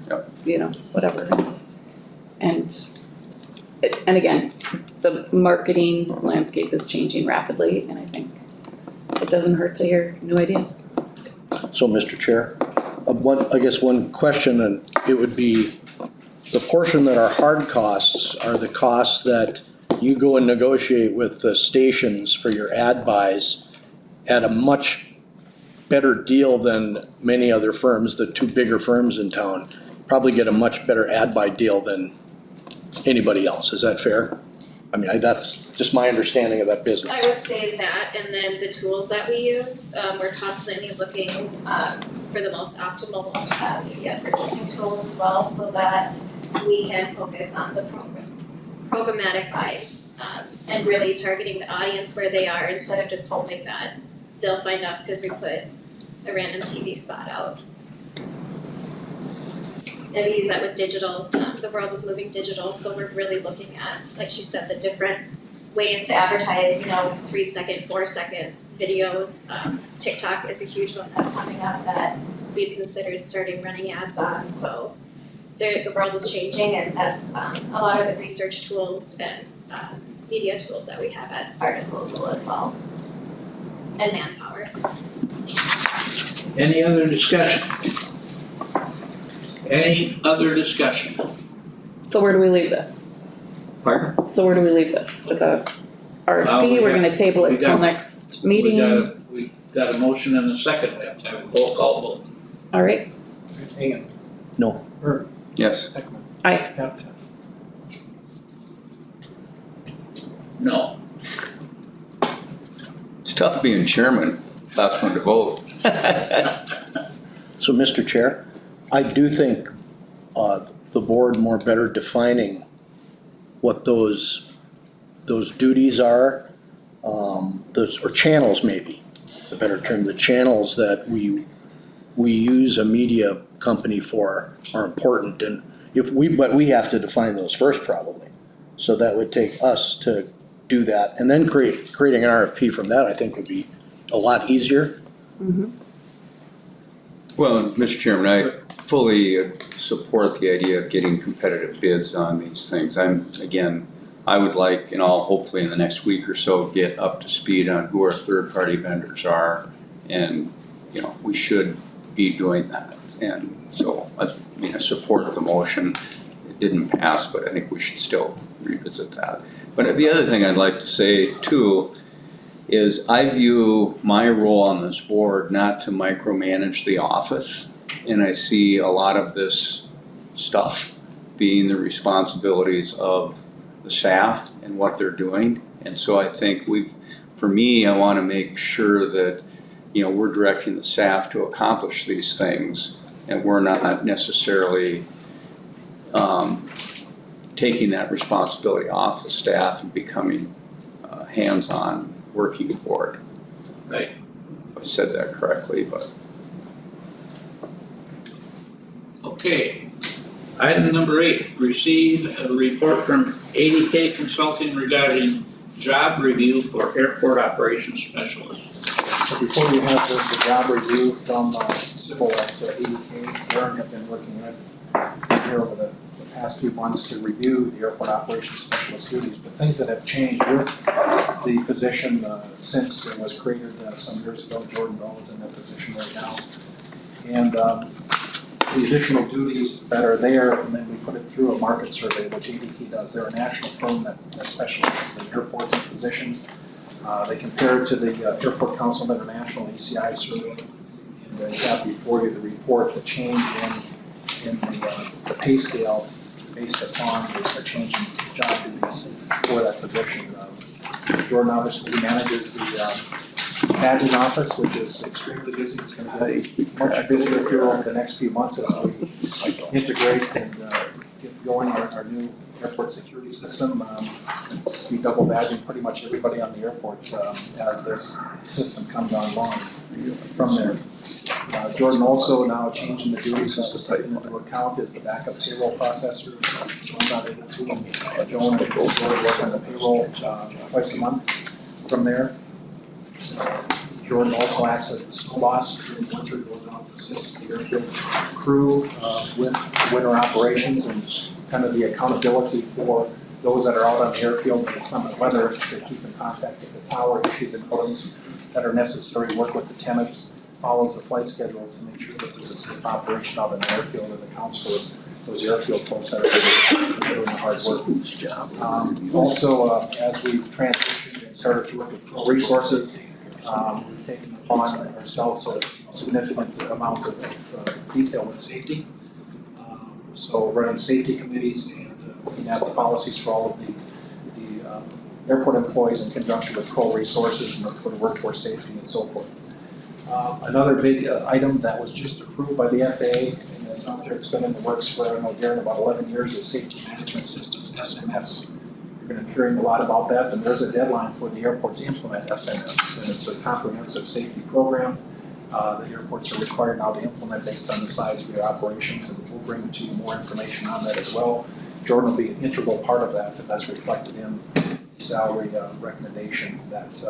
whatever. And again, the marketing landscape is changing rapidly, and I think it doesn't hurt to hear new ideas. So, Mr. Chair, one question, and it would be the portion that are hard costs are the costs that you go and negotiate with the stations for your ad buys at a much better deal than many other firms, the 2 bigger firms in town, probably get a much better ad buy deal than anybody else. Is that fair? I mean, that's just my understanding of that business. I would say that, and then the tools that we use, we're constantly looking for the most optimal media purchasing tools as well, so that we can focus on the programmatic buy and really targeting the audience where they are instead of just hoping that they'll find us because we put a random TV spot out. And we use that with digital. The world is moving digital, so we're really looking at, like she said, the different ways to advertise, 3-second, 4-second videos. TikTok is a huge one that's coming up that we've considered starting running ads on. So the world is changing, and that's a lot of the research tools and media tools that we have at our disposal as well, and manpower. Any other discussion? Any other discussion? So where do we leave this? Pardon? So where do we leave this? RFP, we're gonna table we it till got- next meeting, We got a motion and a second, we have to have a roll call vote. alright, Hagan. No. Herb. Yes. Heckman. Aye. Captain. No. It's tough being chairman, last one to vote. So, Mr. Chair, I do think the board more better defining what those duties are, those, or channels maybe, a better term, the channels that we use a media company for are important, and but we have to define those first probably. So that would take us to do that, and then creating an RFP from that, I think would be a lot easier. Well, Mr. Chairman, I fully support the idea of getting competitive bids on these things. I would like, and I'll hopefully in the next week or so get up to speed on who our third-party vendors are, and, you know, we should be doing that. And so, I support the motion. It didn't pass, but I think we should still revisit that. But the other thing I'd like to say too is I view my role on this board not to micromanage the office, and I see a lot of this stuff being the responsibilities of the staff and what they're doing. And so I think for me, I want to make sure that, you know, we're directing the staff to accomplish these things, and we're not necessarily taking that responsibility off the staff and becoming hands-on working board. Right. I said that correctly, but. Okay. Item number 8, receive a report from ADK Consulting regarding job review for airport operations specialist. So before you have the job review from Sybil at ADK, Darren have been working with here over the past few months to review the airport operations specialist duties, but things that have changed with the position since it was created some years ago. Jordan Bell is in that position right now. And the additional duties that are there, and then we put it through a market survey, which ADK does. They're a national firm that specializes in airports and positions. They compare it to the Airport Council International ACI survey, and they have before you the report, the change in the pay scale based upon the change in job duties for that position. Jordan obviously manages the badging office, which is extremely busy. It's going to be much busier here over the next few months as we integrate and get going our new airport security system. We double badging pretty much everybody on the airport as this system comes online from there. Jordan also now changing the duties that was taken into account is the backup payroll processor. Joan's not able to. Joan and Jordan work on the payroll twice a month from there. Jordan also acts as the snow boss during winter, goes out and assists the airfield crew with winter operations and kind of the accountability for those that are out on the airfield in inclement weather to keep in contact with the tower, issue the notice that are necessary, work with the tenants, follows the flight schedule to make sure that there's a safe operation out in the airfield and accounts for those airfield folks that are doing the hard work. Also, as we've transitioned and started to look at Pro Resources, we've taken upon ourselves a significant amount of detail with safety. So running safety committees and looking at the policies for all of the airport employees in conjunction with Pro Resources and for workforce safety and so forth. Another big item that was just approved by the FAA, and it's out there, it's been in the works for, I don't know, Darren, about 11 years, is Safety Management Systems, SMS. You're going to be hearing a lot about that, and there's a deadline for the airport to implement SMS, and it's a comprehensive safety program that airports are required now to implement based on the size of your operations, and we'll bring to you more information on that as well. Jordan will be an integral part of that, and that's reflected in the salary recommendation that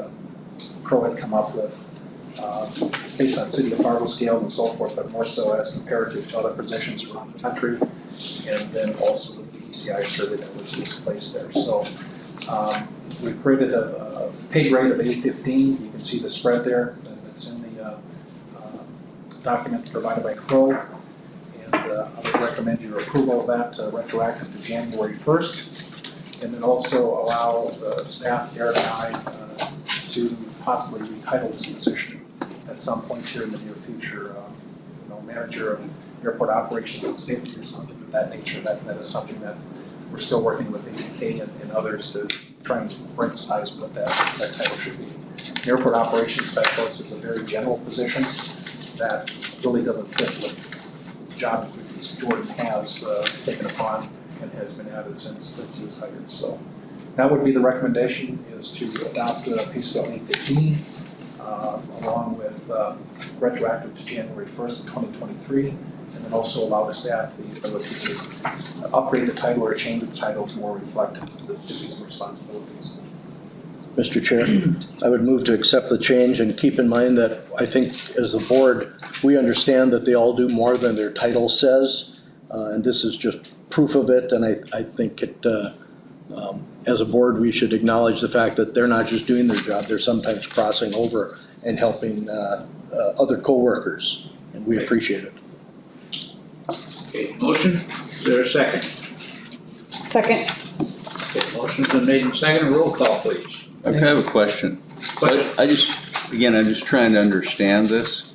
Pro had come up with based on City of Fargo scales and so forth, but more so as comparative to other positions around the country, and then also with the ECI survey that was placed there. So we created a pay grade of A15. You can see the spread there that's in the document provided by Crow, and I would recommend your approval of that retroactive to January 1st. and then also allow the staff, Eric and I, to possibly retitle this position at some point here in the near future. Manager of airport operations and safety or something of that nature. That is something that we're still working with ADK and others to try and right size what that title should be. An airport operations specialist is a very general position that really doesn't fit with job duties Jordan has taken upon and has been added since he was hired. So that would be the recommendation, is to adopt pay scale 815 along with retroactive to January 1st of 2023, and then also allow the staff the ability to upgrade the title or change the title to more reflect the duties and responsibilities. Mr. Chair, I would move to accept the change, and keep in mind that I think as a board, we understand that they all do more than their title says, and this is just proof of it, and I think it, as a board, we should acknowledge the fact that they're not just doing their job, they're sometimes crossing over and helping other co-workers, and we appreciate it. Okay, motion, is there a second? Second. Okay, motion's been made and seconded, roll call please. Okay, I have a question. I'm just trying to understand this.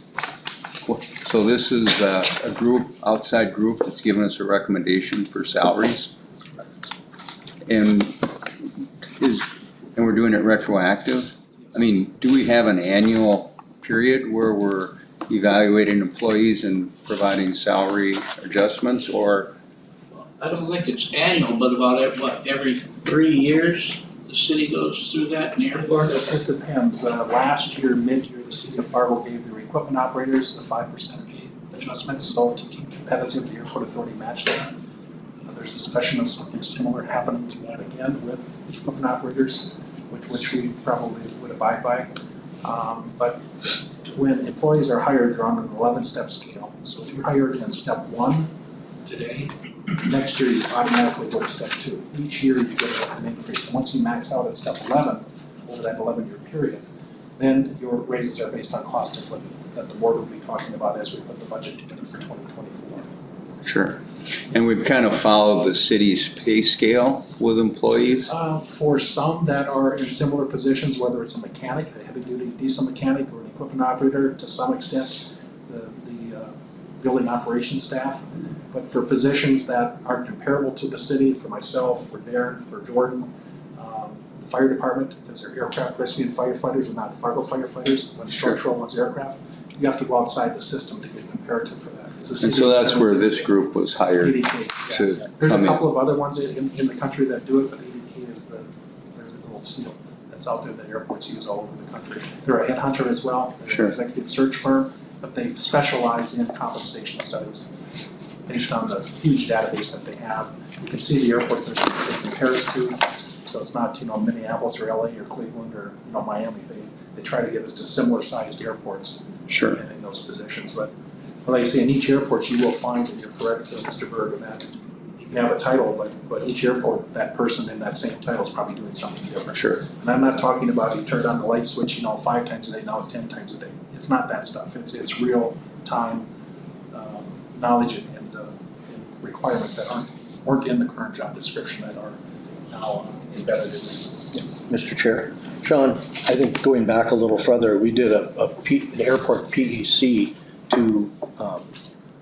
So this is a group, outside group that's given us a recommendation for salaries? And we're doing it retroactive? I mean, do we have an annual period where we're evaluating employees and providing salary adjustments, or? I don't think it's annual, but about every 3 years, the city goes through that in the airport? It depends. Last year, mid-year, the city of Fargo gave their equipment operators a 5% adjustment, so to keep competitive, the airport authority matched that. There's discussion of something similar happening to that again with equipment operators, which we probably would abide by. But when employees are hired, they're on an 11-step scale. So if you're hired in step 1 today, next year you automatically go to step 2. Each year you get an increase. And once you max out at step 11, over that 11-year period, then your raises are based on cost of living that the board will be talking about as we put the budget together for 2024. Sure. And we've kind of followed the city's pay scale with employees? For some that are in similar positions, whether it's a mechanic, a heavy-duty diesel mechanic, or an equipment operator, to some extent, the building operations staff. But for positions that aren't comparable to the city, for myself, for Darren, for Jordan, the fire department, because they're aircraft rescue and firefighters and not Fargo firefighters, one's structural, one's aircraft, you have to go outside the system to get comparative for that. And so that's where this group was hired ADK, to There's a come in. couple of other ones in the country that do it, but ADK is the gold seal that's out there that airports use all over the country. They're a headhunter as well, they're Sure. an executive search firm, but they specialize in compensation studies based on the huge database that they have. You can see the airports that it compares to, so it's not, Minneapolis or LA or Cleveland or, Miami. They try to get us to similar sized airports Sure. in those positions, but like I say, in each airport, you will find, and you're correct, Mr. Berg, that you can have a title, but each airport, that person in that same title is probably doing something different. Sure. And I'm not talking about you turned on the light switch, 5 times a day, now it's 10 times a day. It's not that stuff. It's real time knowledge and requirements that weren't in the current job description that are now embedded in it. Mr. Chair. Sean, I think going back a little further, we did an airport PEC to,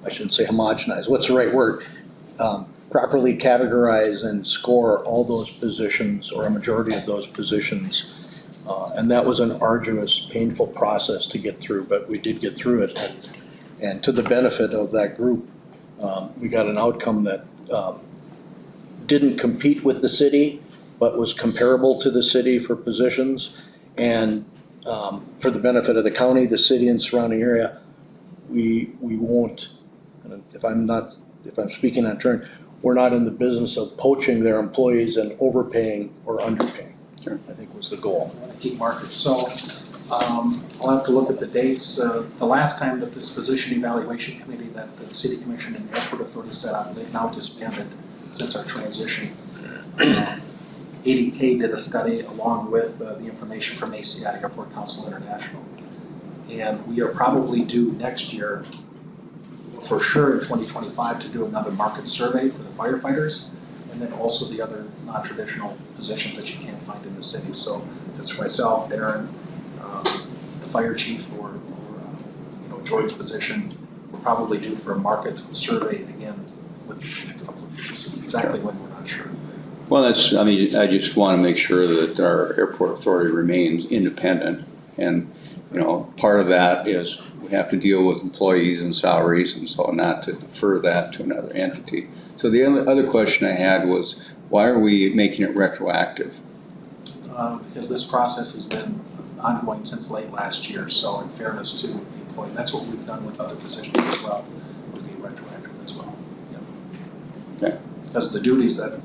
I shouldn't say homogenize, what's the right word? Properly categorize and score all those positions, or a majority of those positions. And that was an arduous, painful process to get through, but we did get through it. And to the benefit of that group, we got an outcome that didn't compete with the city, but was comparable to the city for positions. And for the benefit of the county, the city and surrounding area, we won't, if I'm speaking on turn, we're not in the business of poaching their employees and overpaying or underpaying. Sure. I think was the goal. Keep markets. So I'll have to look at the dates. The last time that this position evaluation committee that the city commission and the airport authority set up, they've now disbanded since our transition. ADK did a study along with the information from ACI, Airport Council International. And we are probably due next year, for sure in 2025, to do another market survey for the firefighters. and then also the other non-traditional positions that you can't find in the city. So if it's myself, Darren, the fire chief, or George's position, we're probably due for a market survey again with the next couple of years. Exactly when, we're not sure. Well, I just want to make sure that our airport authority remains independent. And, part of that is we have to deal with employees and salaries, and so not to defer that to another entity. So the other question I had was, why are we making it retroactive? Because this process has been ongoing since late last year, so in fairness to the employee, that's what we've done with other positions as well, would be retroactive as well. Yep. Okay. Because the duties that,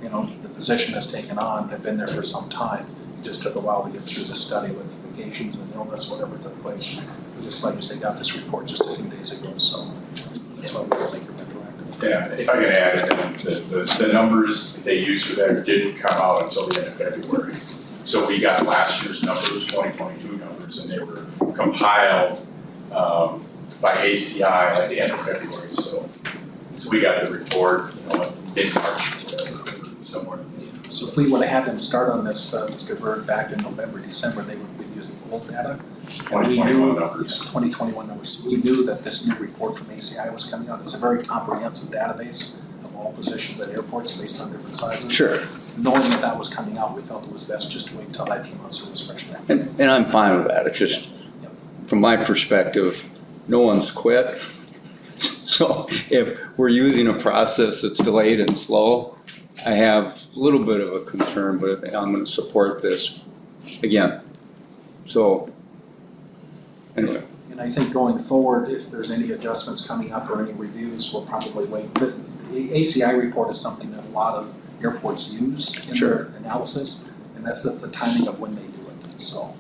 the position has taken on have been there for some time. It just took a while to get through the study with vacations and illness, whatever took place. We just, like you say, got this report just a few days ago, so that's why we think it's retroactive. Yeah, if I can add, the numbers they used for that didn't come out until the end of February. So we got last year's numbers, 2022 numbers, and they were compiled by ACI at the end of February. So we got the report, mid-March, somewhere. So if we would have had them start on this, Mr. Berg, back in November, December, they would have been using old data. 2021 numbers. 2021 numbers. We knew that this new report from ACI was coming out. It's a very comprehensive database of all positions at airports based on different sizes. Sure. Knowing that that was coming out, we felt it was best just to wait until that came out so it was fresh back. And I'm fine with that. It's just, from my perspective, no one's quit. So if we're using a process that's delayed and slow, I have a little bit of a concern, but I'm going to support this again. So, anyway. And I think going forward, if there's any adjustments coming up or any reviews, we'll probably wait. The ACI report is something that a lot of airports use in their analysis, and that's the timing of when they do it. So,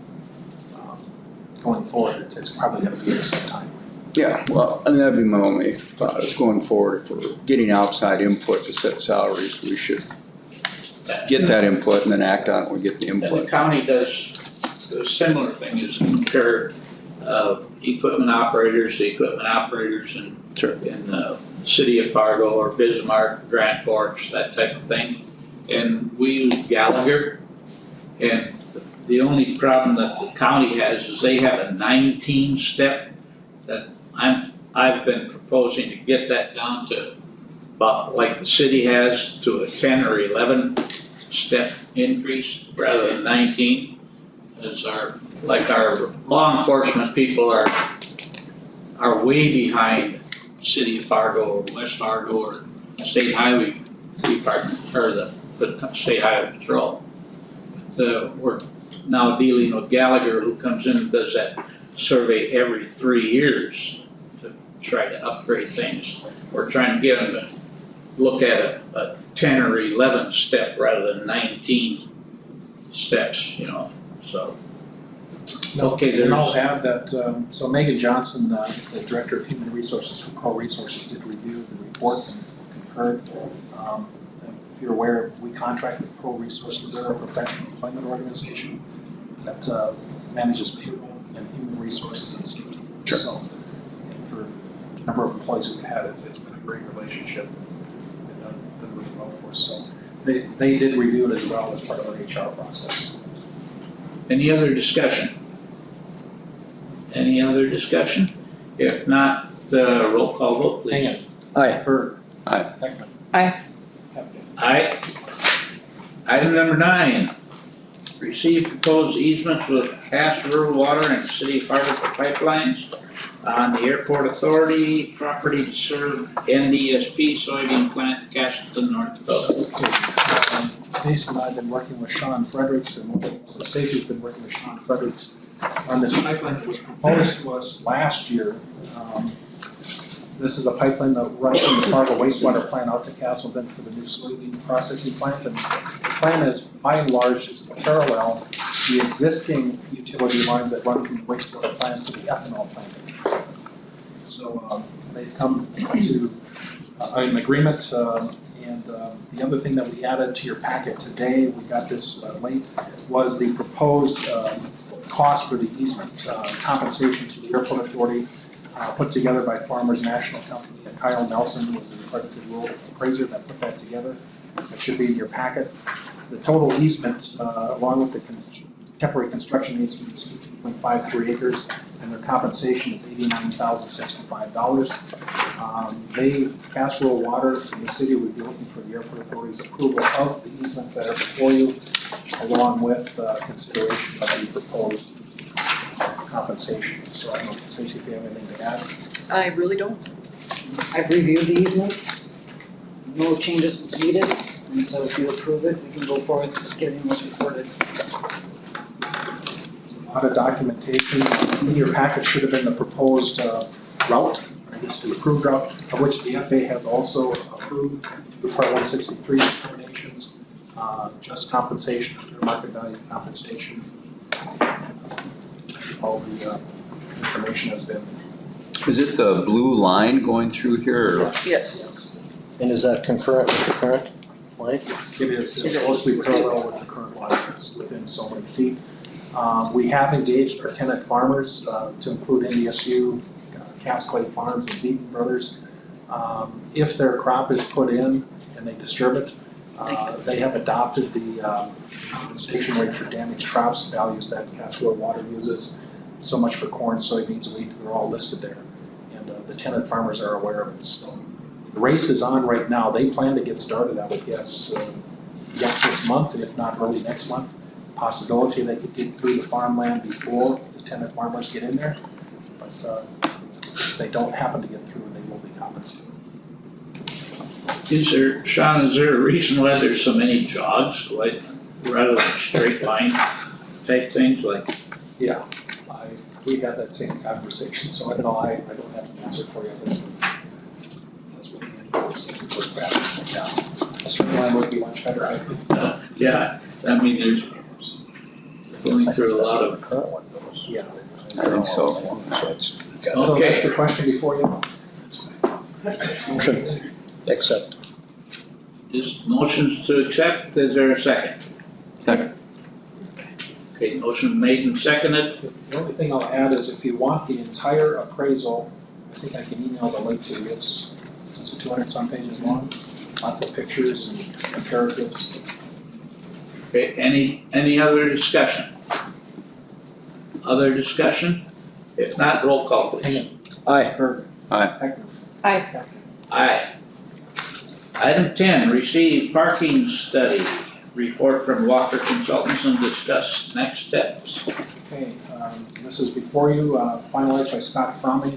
going forward, it's probably going to be at the same time. Yeah, well, that'd be my only thought is going forward, if we're getting outside input to set salaries, we should get that input and then act on it when we get the And the input. county does a similar thing, is compare equipment operators to equipment operators in the city of Fargo or Bismarck, Grand Forks, that type of thing. And we use Gallagher, and the only problem that the county has is they have a 19-step that I've been proposing to get that down to about like the city has, to a 10 or 11 step increase rather than 19. As our law enforcement people are way behind City of Fargo or West Fargo or State Highway Department or the State Highway Patrol. We're now dealing with Gallagher, who comes in and does that survey every 3 years to try to upgrade things. We're trying to get them to look at a 10 or 11 step rather than 19 steps, so. Okay, And I'll add that, so Megan Johnson, the Director of Human Resources for Pro Resources, did review the report and concurred. If you're aware, we contract with Pro Resources. They're a professional employment organization that manages payroll and human resources and safety. Sure. So, and for the number of employees we've had, it's been a great relationship and done really well for us. So they did review it as well as part of our HR process. Any other discussion? Any other discussion? If not, roll call vote, please. Hang Aye. Berg. Aye. Heckman. Aye. Aye. Item number 9, receive proposed easements with Cass Rural Water and City of Fargo for pipelines on the Airport Authority property to serve NDSP soybean plant, Castleton, North Dakota. Stacy and I have been working with Sean Fredericks, and Stacy's been working with Sean Fredericks on this pipeline that was proposed to us last year. This is a pipeline that runs from the Fargo wastewater plant out to Castleton for the new soybean processing plant. And the plan is, by and large, is to parallel the existing utility lines that run from the wastewater plant to the ethanol plant. So they've come to an agreement. And the other thing that we added to your packet today, we got this late, was the proposed cost for the easement, compensation to the Airport Authority, put together by Farmers National Company. Kyle Nelson was the accredited rural appraiser that put that together. It should be in your packet. The total easement, along with the temporary construction easement, is 15.53 acres, and their compensation is $89,065. Casserole Water and the city would be looking for the airport authority's approval of the easements that are before you, along with consideration of the proposed compensation. So I don't know, Stacy, if you have anything to add? I really don't. I've reviewed the easements, no changes needed, and so if you approve it, we can go forward with getting what's recorded. A lot of documentation. In your package should have been the proposed route, or just the approved route, of which the FAA has also approved through Part 163 determinations, just compensation, fair market value compensation. All the information has been. Is it the blue line going through here? Or? Yes. And is that concurrent with the current line? It is, it's supposed to be parallel with the current line, it's within so many feet. We have engaged our tenant farmers to include NDSU, Cascade Farms, and Beaton Brothers. If their crop is put in and they disturb it, they have adopted the compensation rate for damaged crops values that Casserole Water uses. So much for corn, soybeans, wheat, they're all listed there. And the tenant farmers are aware of it. So the race is on right now. They plan to get started, I would guess, yet this month, if not early next month. Possibility they could get through the farmland before the tenant farmers get in there. But if they don't happen to get through, they will be compensated. Sean, is there a reason why there's so many jogs, like rather than straight line type things like? Yeah, we had that same conversation, so I don't have an answer for you. That's what the end work back. Yeah, a straight line would be much better, I think. Yeah, I mean, there's going through a lot of. Current one goes. Yeah. I think so. So that's the question before you. Motion, accept. Is motions to accept, is there a second? Second. Okay, motion made and seconded. The only thing I'll add is if you want the entire appraisal, I think I can email the link to you. It's 200-some pages long, lots of pictures and comparatives. Okay, any other discussion? Other discussion? If not, roll call please. Aye. Aye. Aye. Aye. Item 10, receive parking study report from Walker Consultants and discuss next steps. Okay, this is before you, finalized by Scott Fromming.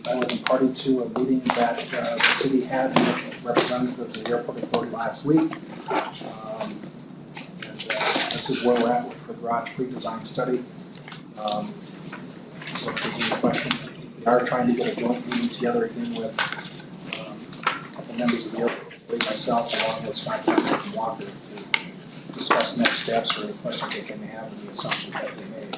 I was a party to a meeting that the city had with representatives of the airport authority last week. This is where we're at with the garage redesign study. So if there's any questions, we are trying to get a joint meeting together again with a couple members of the airport authority, myself, along with Scott Fromming and Walker, to discuss next steps or any questions that they may have and the assumptions that they made.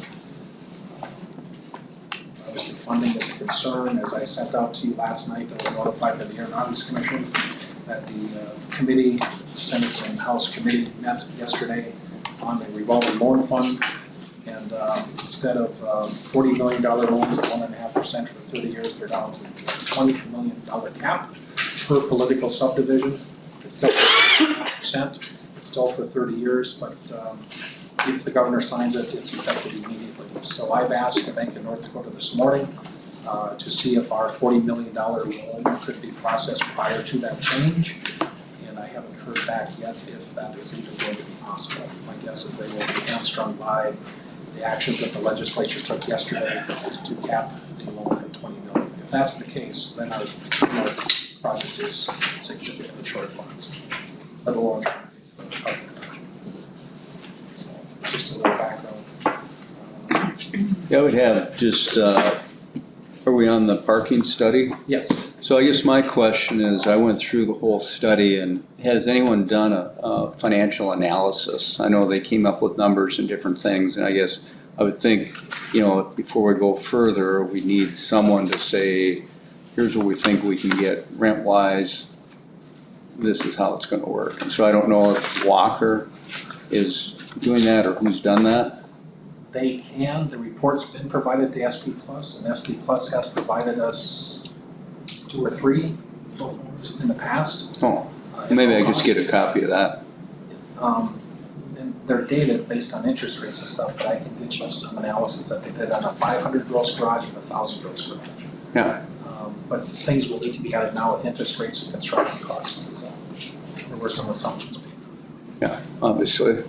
Obviously, funding is a concern. As I sent out to you last night, I was notified by the Aeronautics Commission that the committee, Senate and House committee met yesterday on the revolving loan fund. And instead of $40 million loans at 1.5% for 30 years, they're down to a $20 million cap per political subdivision. It's still 1.5%. It's still for 30 years, but if the governor signs it, it's effective immediately. So I've asked the Bank of North Dakota this morning to see if our $40 million loan could be processed prior to that change. And I haven't heard back yet if that is even going to be possible. My guess is they will be hamstrung by the actions that the legislature took yesterday to cap the loan at $20 million. If that's the case, then our project is significantly short funds, let alone so just a little background. Yeah, I would have just, are we on the parking study? Yes. So I guess my question is, I went through the whole study, and has anyone done a financial analysis? I know they came up with numbers and different things, and I guess I would think, before we go further, we need someone to say, here's what we think we can get rent-wise, this is how it's gonna work. And so I don't know if Walker is doing that or who's done that. They can. The report's been provided to SP Plus, and SP Plus has provided us 2 or 3 in the past. Oh. Maybe I just get a copy of that. And they're dated based on interest rates and stuff, but I can get you some analysis that they did on a 500 gross garage and a 1,000 gross garage. Yeah. But things will need to be added now with interest rates and construction costs. So there were some assumptions made. Yeah, obviously.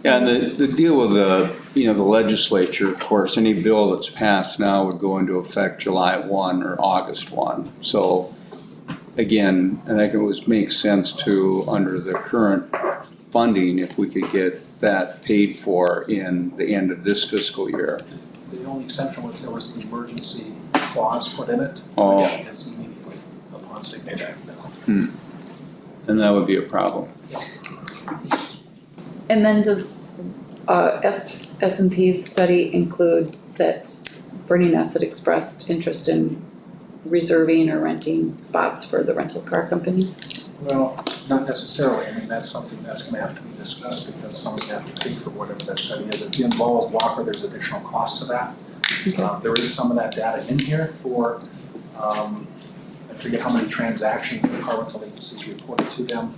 Yeah, and the deal with the legislature, of course, any bill that's passed now would go into effect July 1 or August 1. So again, I think it makes sense to, under the current funding, if we could get that paid for in the end of this fiscal year. The only exception was there was an emergency clause put in it. Oh. Which is immediately upon signature. And that would be a problem. And then does S&P's study include that Bernie Ness had expressed interest in reserving or renting spots for the rental car companies? Well, not necessarily. I mean, that's something that's gonna have to be discussed because somebody has to pay for whatever that study is. If you involve Walker, there's additional cost to that. Okay. There is some of that data in here for, I forget how many transactions the car rental agencies reported to them,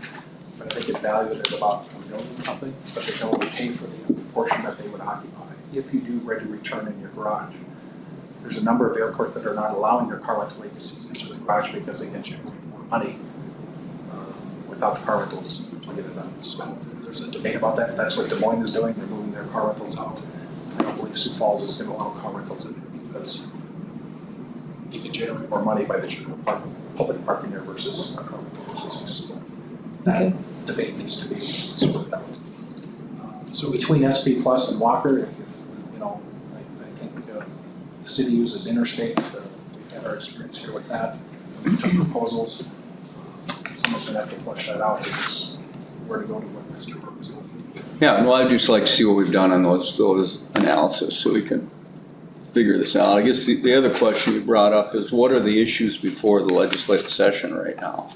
but I think it valued at about $1 million something, but they can only pay for the portion that they would occupy if you do ready return in your garage. There's a number of airports that are not allowing their car rental agencies into the garage because they can generate more money without car rentals to get it done. So there's a debate about that. That's what Des Moines is doing. They're moving their car rentals out. I don't believe Sioux Falls is going to allow car rentals in because you can generate more money by the general public parking there versus car rental agencies. So that debate needs to be sorted out. So between SP Plus and Walker, if I think the city uses Interstate. We've had our experience here with that. We took proposals. Someone's going to have to flesh that out because where to go to what Mr. Burke is looking to do. Yeah, well, I'd just like to see what we've done on those analysis so we can figure this out. I guess the other question you brought up is what are the issues before the legislative session right now?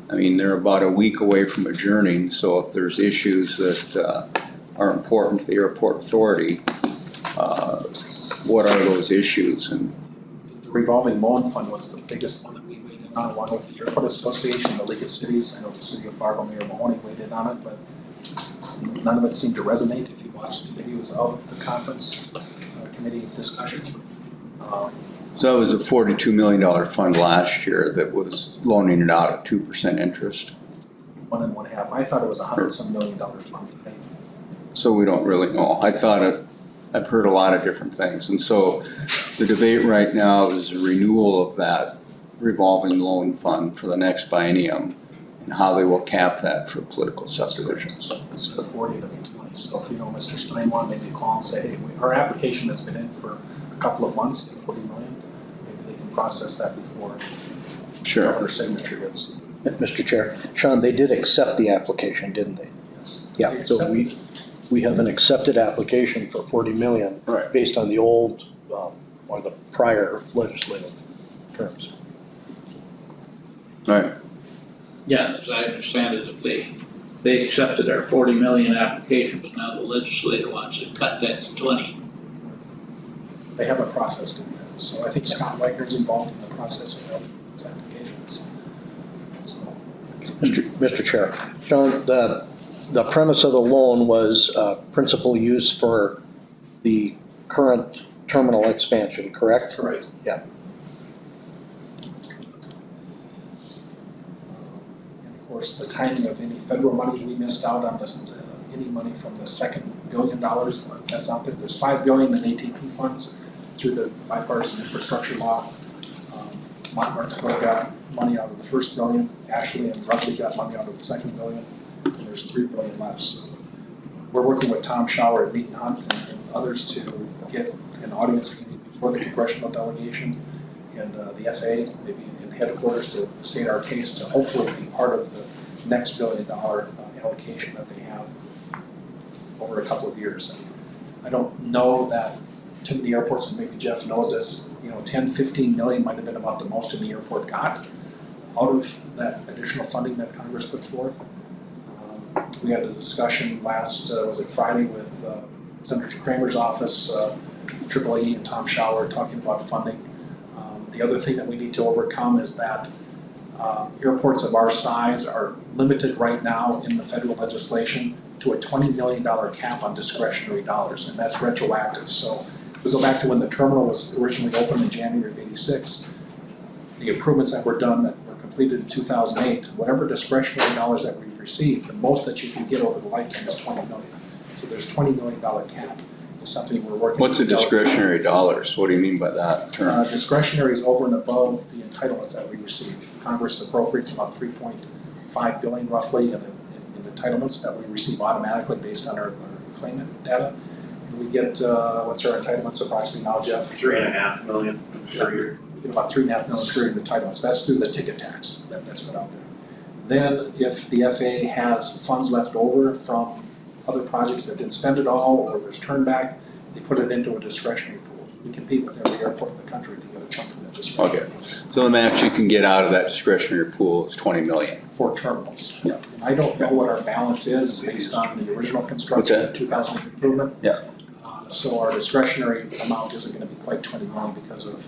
I mean, they're about a week away from adjourning, so if there's issues that are important to the airport authority, what are those issues? And the revolving loan fund was the biggest one that we weighed in on, along with the Airport Association, the League of Cities. I know the city of Fargo, Mayor Mahoney weighed in on it, but none of it seemed to resonate if you watched the videos of the conference committee discussion. so that was a $42 million fund last year that was loaning it out at 2% interest. 1 1/2. I thought it was $100-some million fund. So we don't really know. I've heard a lot of different things. And so the debate right now is a renewal of that revolving loan fund for the next biennium and how they will cap that for political subdivisions. It's the 40 to the 20. So if you know Mr. Steinwand, maybe call and say, hey, our application has been in for a couple of months, 40 million. Maybe they can process that before Sure. our signature gets. Mr. Chair, Sean, they did accept the application, didn't they? Yes. Yeah, They so accepted. we have an accepted application for 40 million. Right. Based on the old, or the prior legislative terms. Right. Yeah, as I understand it, if they accepted our 40 million application, but now the legislator wants to cut that to 20. They haven't processed it yet. So I think Scott Weiger's involved in the processing of those applications. So Mr. Chair, Sean, the premise of the loan was principal use for the current terminal expansion, correct? correct. Yeah. And of course, the timing of any federal money we missed out on this, any money from the second $1 billion that's out there. There's $5 billion in ATP funds through the bipartisan infrastructure law. Mark got money out of the first $1 billion. Ashley and Rutledge got money out of the second $1 billion. And there's $3 billion left. So we're working with Tom Schauer and Meaton Hunt and others to get an audience meeting before the congressional delegation and the FAA, maybe in headquarters, to state our case to hopefully be part of the next $1 billion allocation that they have over a couple of years. And I don't know that too many airports, and maybe Jeff knows this, 10, 15 million might have been about the most any airport got out of that additional funding that Congress put forth. We had a discussion last, was it Friday, with Senator Kramer's office, AAE and Tom Schauer talking about funding. The other thing that we need to overcome is that Airports of our size are limited right now in the federal legislation to a $20 million cap on discretionary dollars, and that's retroactive. So if we go back to when the terminal was originally opened in January of '86, the improvements that were done that were completed in 2008, whatever discretionary dollars that we've received, the most that you can get over the lifetime is $20 million. So there's $20 million cap. Is something we're working. What's the discretionary dollars? What do you mean by that term? Discretionary is over and above the entitlements that we receive. Congress appropriates about $3.5 billion roughly in entitlements that we receive automatically based on our claimant data. And we get, what's our entitlements approximately now, Jeff? $3.5 million per year. We get about $3.5 million per year in entitlements. That's through the ticket tax that's put out there. Then if the FAA has funds left over from other projects that didn't spend it all, or there's turn back, they put it into a discretionary pool. We compete with every airport in the country to get a chunk of that discretionary pool. So the max you can get out of that discretionary pool is 20 million. For terminals. Yeah. And I don't know what our balance is based on the original construction of 2000 improvement. Yeah. So our discretionary amount isn't gonna be quite 20 million because of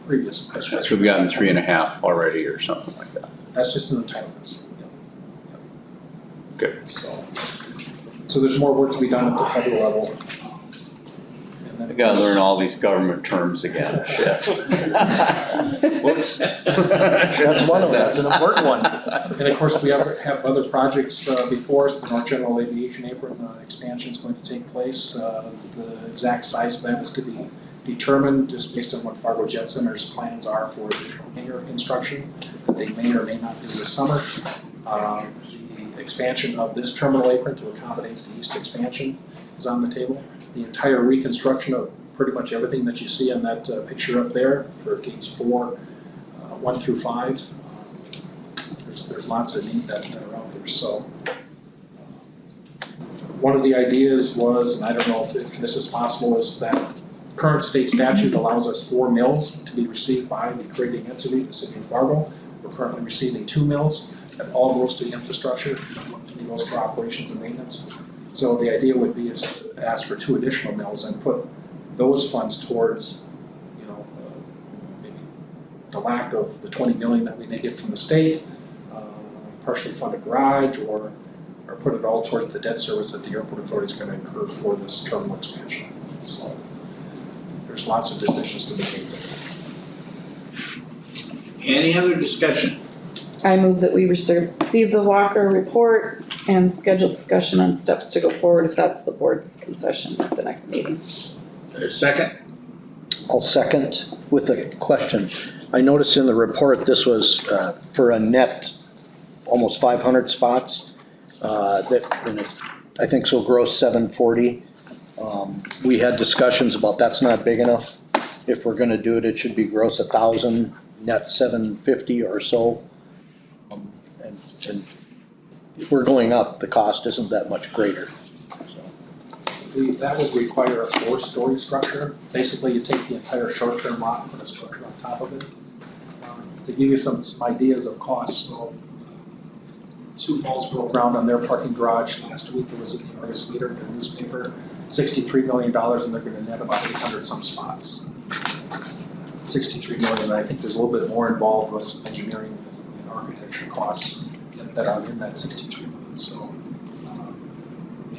previous So discretionary. we've gotten 3.5 already or something like that. That's just in entitlements. Good. So there's more work to be done at the federal level. And then I gotta learn all these government terms again, shit. Whoops. That's one of them, that's an important one. And of course, we have other projects before us. The North General Aviation Apron expansion is going to take place. The exact size of that is to be determined just based on what Fargo Jet Center's plans are for the hangar construction that they may or may not do this summer. The expansion of this terminal apron to accommodate the east expansion is on the table. The entire reconstruction of pretty much everything that you see on that picture up there for gates 4, 1 through 5. There's lots of need that are out there. So one of the ideas was, and I don't know if this is possible, is that current state statute allows us 4 mills to be received by the creating entity, the city of Fargo. We're currently receiving 2 mills. That all goes to infrastructure, it goes for operations and maintenance. So the idea would be is to ask for 2 additional mills and put those funds towards, maybe the lack of the 20 million that we may get from the state, partially fund a garage, or put it all towards the debt service that the airport authority is going to incur for this terminal expansion. So there's lots of decisions to be made there. Any other discussion? I move that we receive the Walker report and schedule discussion on steps to go forward if that's the board's concession at the next meeting. There's a second? I'll second with a question. I noticed in the report, this was for a net, almost 500 spots, I think so gross 740. We had discussions about that's not big enough. If we're gonna do it, it should be gross 1,000, net 750 or so. And if we're going up, the cost isn't that much greater. That would require a 4-story structure. Basically, you take the entire short-term lot and put a structure on top of it. To give you some ideas of cost, so Sioux Falls broke ground on their parking garage last week. It was in the Argus Leader, the newspaper, $63 million, and they're gonna net about 800 some spots. 63 million, and I think there's a little bit more involved with some engineering and architecture costs that are in that 63 million, so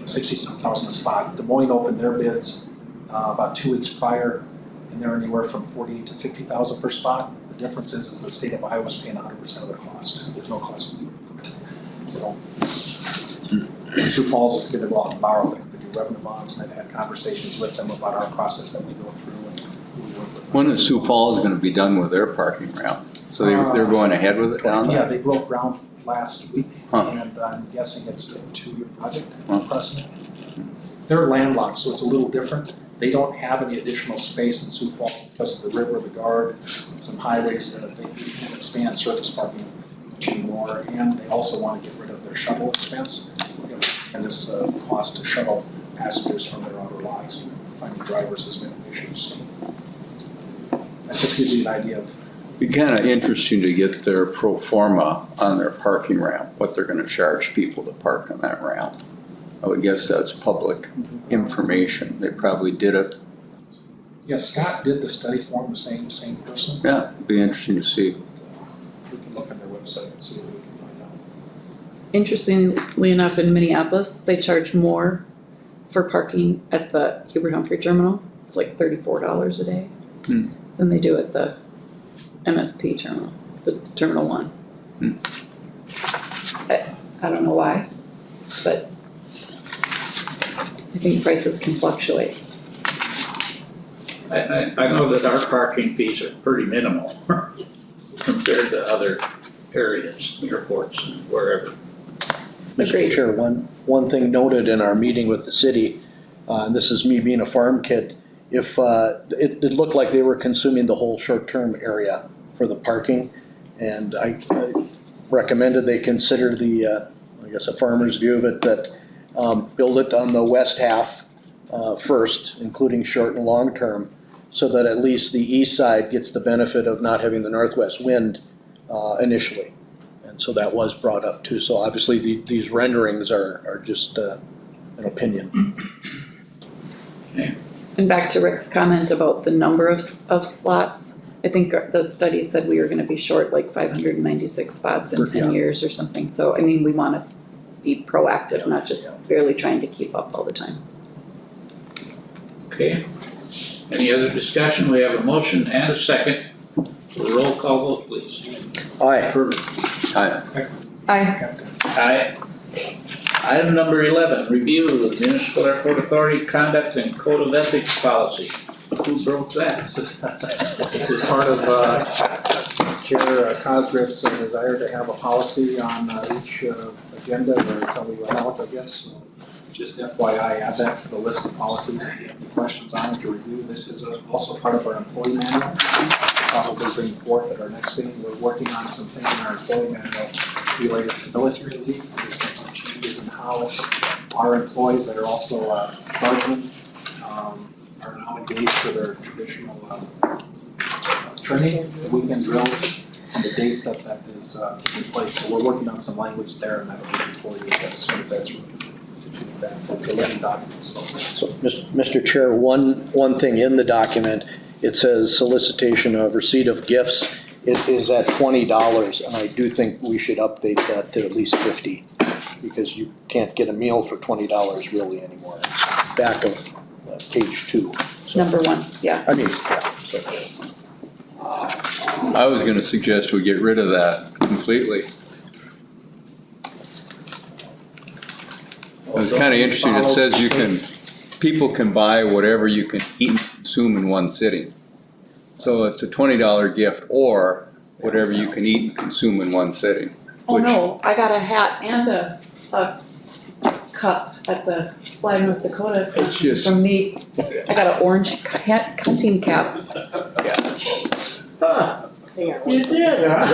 60,000 a spot. Des Moines opened their bids about 2 weeks prior, and they're anywhere from 48 to 50,000 per spot. The difference is the state of Iowa is paying 100% of the cost. There's no cost. So Sioux Falls is going to go out and borrow the new revenue bonds, and I've had conversations with them about our process that we go through and who we work with. When is Sioux Falls gonna be done with their parking ramp? So they're going ahead with it down there? Yeah, they broke ground last week, Huh. and I'm guessing it's a 2-year project, Huh. approximately. They're landlocked, so it's a little different. They don't have any additional space in Sioux Falls because of the river, the guard, some highways that they can expand surface parking much anymore, and they also want to get rid of their shuttle expense. And this cost to shuttle passengers from their outer lots, finding drivers has been an issue. So that just gives you an idea of. It'd be kind of interesting to get their pro forma on their parking ramp, what they're gonna charge people to park on that ramp. I would guess that's public information. They probably did it. Yeah, Scott did the study for him, the same person. Yeah, it'd be interesting to see. We can look on their website and see what we can find out. Interestingly enough, in Minneapolis, they charge more for parking at the Hubert Humphrey Terminal. It's like $34 a day than they do at the MSP terminal, the Terminal 1. I don't know why, but I think prices can fluctuate. I know that our parking fees are pretty minimal compared to other areas, airports and wherever. Mr. Agreed. Chair, one thing noted in our meeting with the city, and this is me being a farm kid, if, it looked like they were consuming the whole short-term area for the parking, and I recommended they consider the, I guess a farmer's view of it, that build it on the west half first, including short and long term, so that at least the east side gets the benefit of not having the northwest wind initially. And so that was brought up too. So obviously these renderings are just an opinion. Okay. And back to Rick's comment about the number of slots, I think the study said we were gonna be short like 596 spots in 10 years or something. So, I mean, we wanna be proactive, not just barely trying to keep up all the time. Okay. Any other discussion? We have a motion and a second. Roll call vote, please. Aye. Aye. Aye. Item number 11, review of the Municipal Airport Authority Conduct and Code of Ethics Policy. Who broke that? This is part of Chair Cosgriff's desire to have a policy on each agenda until we run out, I guess. Just FYI, add that to the list of policies. If you have any questions on it to review, this is also part of our employee manual. We'll probably bring forth at our next meeting. We're working on some things in our employee manual related to military leave. There's been some changes in how our employees that are also guardsmen are now engaged for their traditional training, weekend drills, and the dates that is taking place. So we're working on some language there, and that'll be before you as soon as that's It's a living document, so. So, Mr. Chair, one thing in the document, it says solicitation of receipt of gifts. It is at $20, and I do think we should update that to at least $50, because you can't get a meal for $20 really anymore. It's back of page 2. So, Number 1, yeah. I mean, yeah. So, I was gonna suggest we get rid of that completely. It's kind of interesting, it says people can buy whatever you can eat and consume in one sitting. So it's a $20 gift or whatever you can eat and consume in one sitting. Oh which- no, I got a hat and a cup at the Fly North Dakota It's just- from me. I got an orange hunting cap. You did, huh?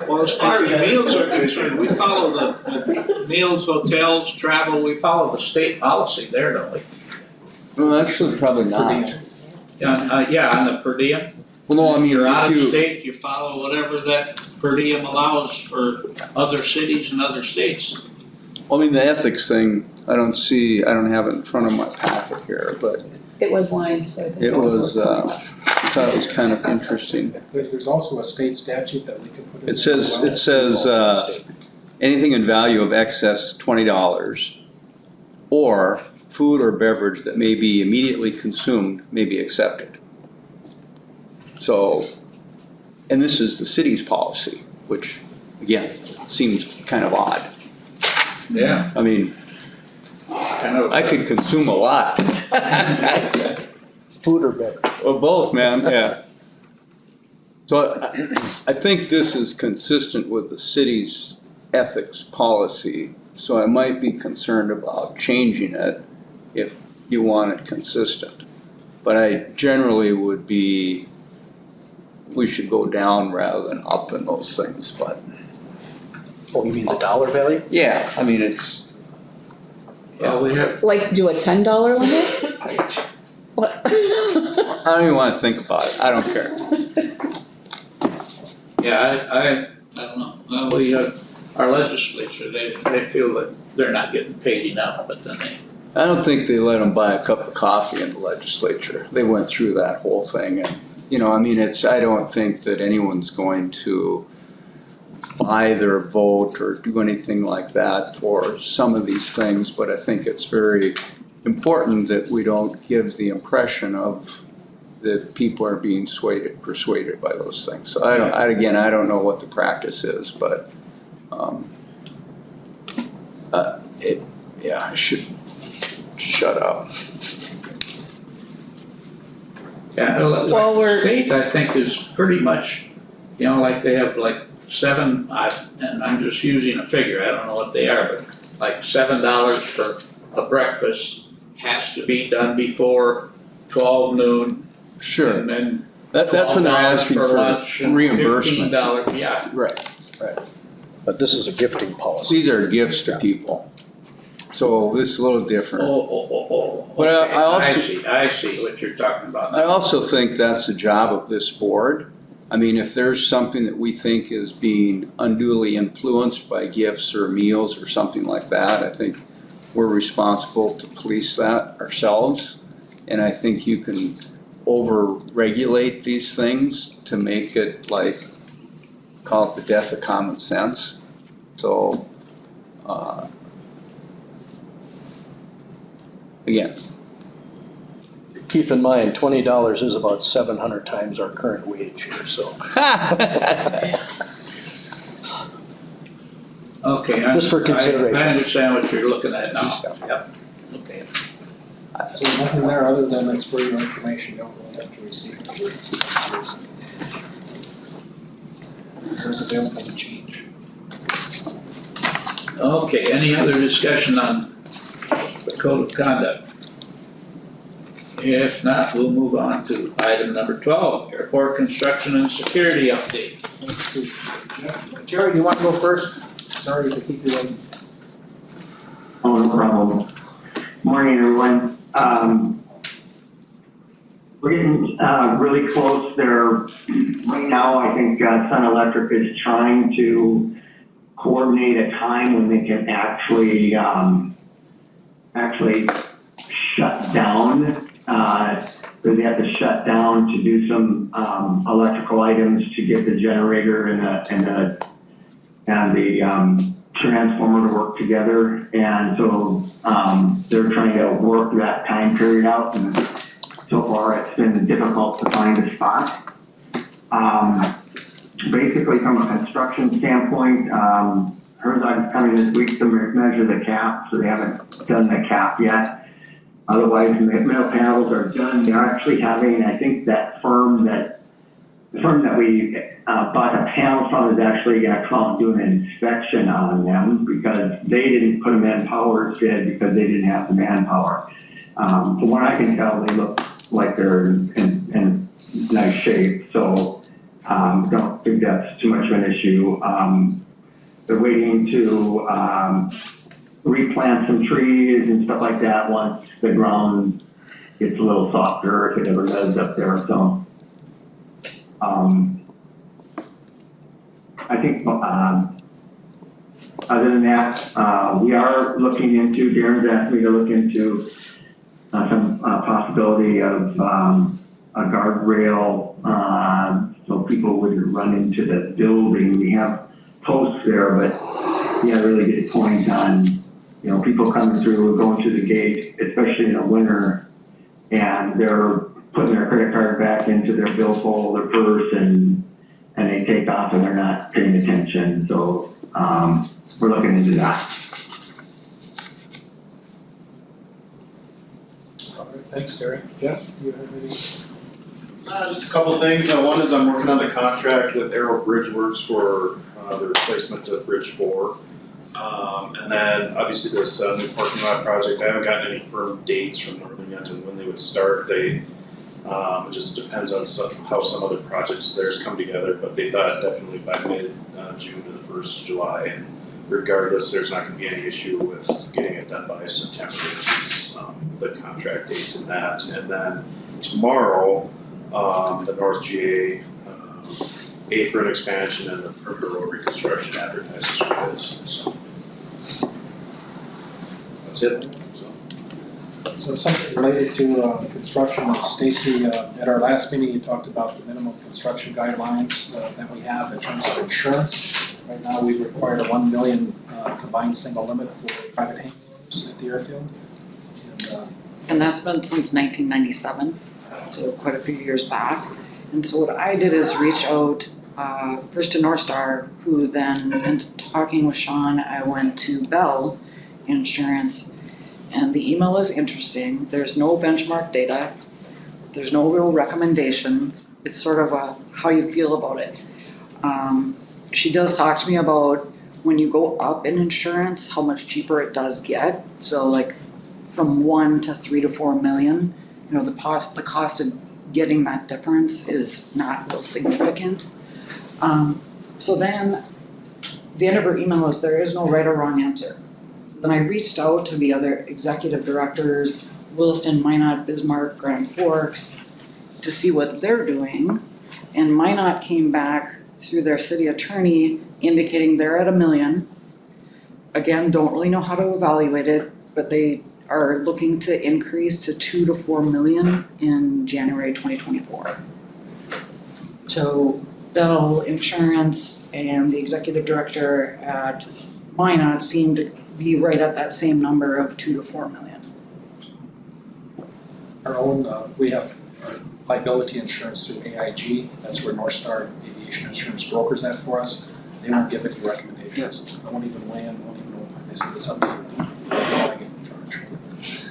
Well, as far as meals are concerned, we follow the meals, hotels, travel, we follow the state policy there, don't we? Well, actually, probably not. Yeah, on the per diem. Well, no, I mean, You're out if of you, state, you follow whatever that per diem allows for other cities and other states. I mean, the ethics thing, I don't have it in front of my packet here, but It was lined, so I think. it that was, what- I thought it was kind of interesting. There's also a state statute that we can put in. It says, anything in value of excess $20 or food or beverage that may be immediately consumed may be accepted. So, and this is the city's policy, which again, seems kind of odd. Yeah. I mean, I could consume a lot. food or beverage? Well, both, man, yeah. So I think this is consistent with the city's ethics policy, so I might be concerned about changing it if you want it consistent. But I generally would be, we should go down rather than up in those things, but. Oh, you mean the dollar value? Yeah, I mean, it's, Yeah, we have, Like, do a $10 limit? What? I don't even want to think about it, I don't care. yeah, I don't know. Well, we have, our legislature, they feel that they're not getting paid enough, but then they I don't think they let them buy a cup of coffee in the legislature. They went through that whole thing and, I don't think that anyone's going to buy their vote or do anything like that for some of these things, but I think it's very important that we don't give the impression of that people are being persuaded by those things. So I don't know what the practice is, but I should shut up. Yeah, Well, the state, I think, is pretty much, like they have like and I'm just using a figure, I don't know what they are, but like $7 for a breakfast has to be done before 12 noon. Sure. And then That's when they're asking for lunch and reimbursement. $15, yeah. Right. But this is a gifting policy. These are gifts to people. So this is a little different. But Okay, I also- I see what you're talking about. I also think that's the job of this board. I mean, if there's something that we think is being unduly influenced by gifts or meals or something like that, I think we're responsible to police that ourselves. And I think you can over-regulate these things to make it call it the death of common sense. So, again. Keep in mind, $20 is about 700 times our current wage here, so. Okay. Just for consideration. I understand what you're looking at now. Yep. Okay. So nothing there other than it's for your information, you don't really have to receive it. It's available to change. Okay, any other discussion on the code of conduct? If not, we'll move on to item number 12, airport construction and security update. Let's see. Jerry, do you want to go first? Sorry to keep you waiting. Oh, no problem. Morning, everyone. We're getting really close there. Right now, I think Sun Electric is trying to coordinate a time when they can actually shut down. Because they have to shut down to do some electrical items to get the generator and the transformer to work together. And so they're trying to work that time period out. And so far, it's been difficult to find a spot. Basically, from a construction standpoint, Herzog's coming this week to measure the cap, so they haven't done the cap yet. Otherwise, the metal panels are done. They're actually having, I think, the firm that we bought the panels from is actually going to come out and do an inspection on them because they didn't put them in Powers did because they didn't have the manpower. From what I can tell, they look like they're in nice shape. So don't think that's too much of an issue. They're waiting to replant some trees and stuff like that once the ground gets a little softer, if it ever does up there. So I think other than that, we are looking into, Darren's asked me to look into some possibility of a guardrail so people wouldn't run into the building. We have posts there, but yeah, really good point on, people coming through, going through the gate, especially in the winter, and they're putting their credit card back into their billfold, their purse, and they take off and they're not paying attention. So we're looking into that. All right, thanks, Jerry. Jeff, do you have any? Just a couple of things. One is I'm working on the contract with Aero Bridge Works for the replacement of Bridge 4. And then obviously this new parking lot project, I haven't gotten any firm dates from them yet and when they would start. It just depends on how some other projects of theirs come together, but they thought definitely by mid-June to the 1st of July. And regardless, there's not going to be any issue with getting it done by September, which is the contract date in that. And then tomorrow, the North GA apron expansion and the perimeter road reconstruction advertises for this. So that's it. So So something related to construction, Stacy, at our last meeting, you talked about the minimum construction guidelines that we have in terms of insurance. Right now, we require a 1 million combined single limit for private hangars at the airfield. And that's been since 1997, so quite a few years back. And so what I did is reach out first to North Star, who then, in talking with Sean, I went to Bell Insurance. And the email is interesting. There's no benchmark data. There's no real recommendations. It's sort of a how you feel about it. She does talk to me about when you go up in insurance, how much cheaper it does get. So like from 1 to 3 to 4 million, you know, the cost of getting that difference is not real significant. So then the end of her email is there is no right or wrong answer. Then I reached out to the other executive directors, Williston, Minot, Bismarck, Grand Forks, to see what they're doing. And Minot came back through their city attorney indicating they're at 1 million. Again, don't really know how to evaluate it, but they are looking to increase to 2 to 4 million in January 2024. So Bell Insurance and the executive director at Minot seem to be right at that same number of 2 to 4 million. Our own, we have liability insurance through AIG. That's where North Star Aviation Insurance brokers that for us. They won't give any recommendations. I won't even weigh in, won't even know. They say it's up to you. I get in charge.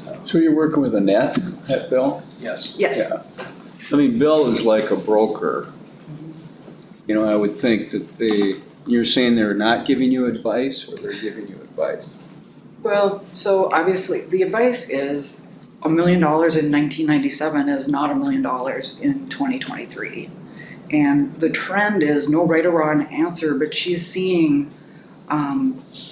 But, So you're working with Annette at Bell? yes. Yes. Yeah. I mean, Bell is like a broker. You know, I would think that you're saying they're not giving you advice, or they're giving you advice? Well, so obviously the advice is $1 million in 1997 is not $1 million in 2023. And the trend is no right or wrong answer, but she's seeing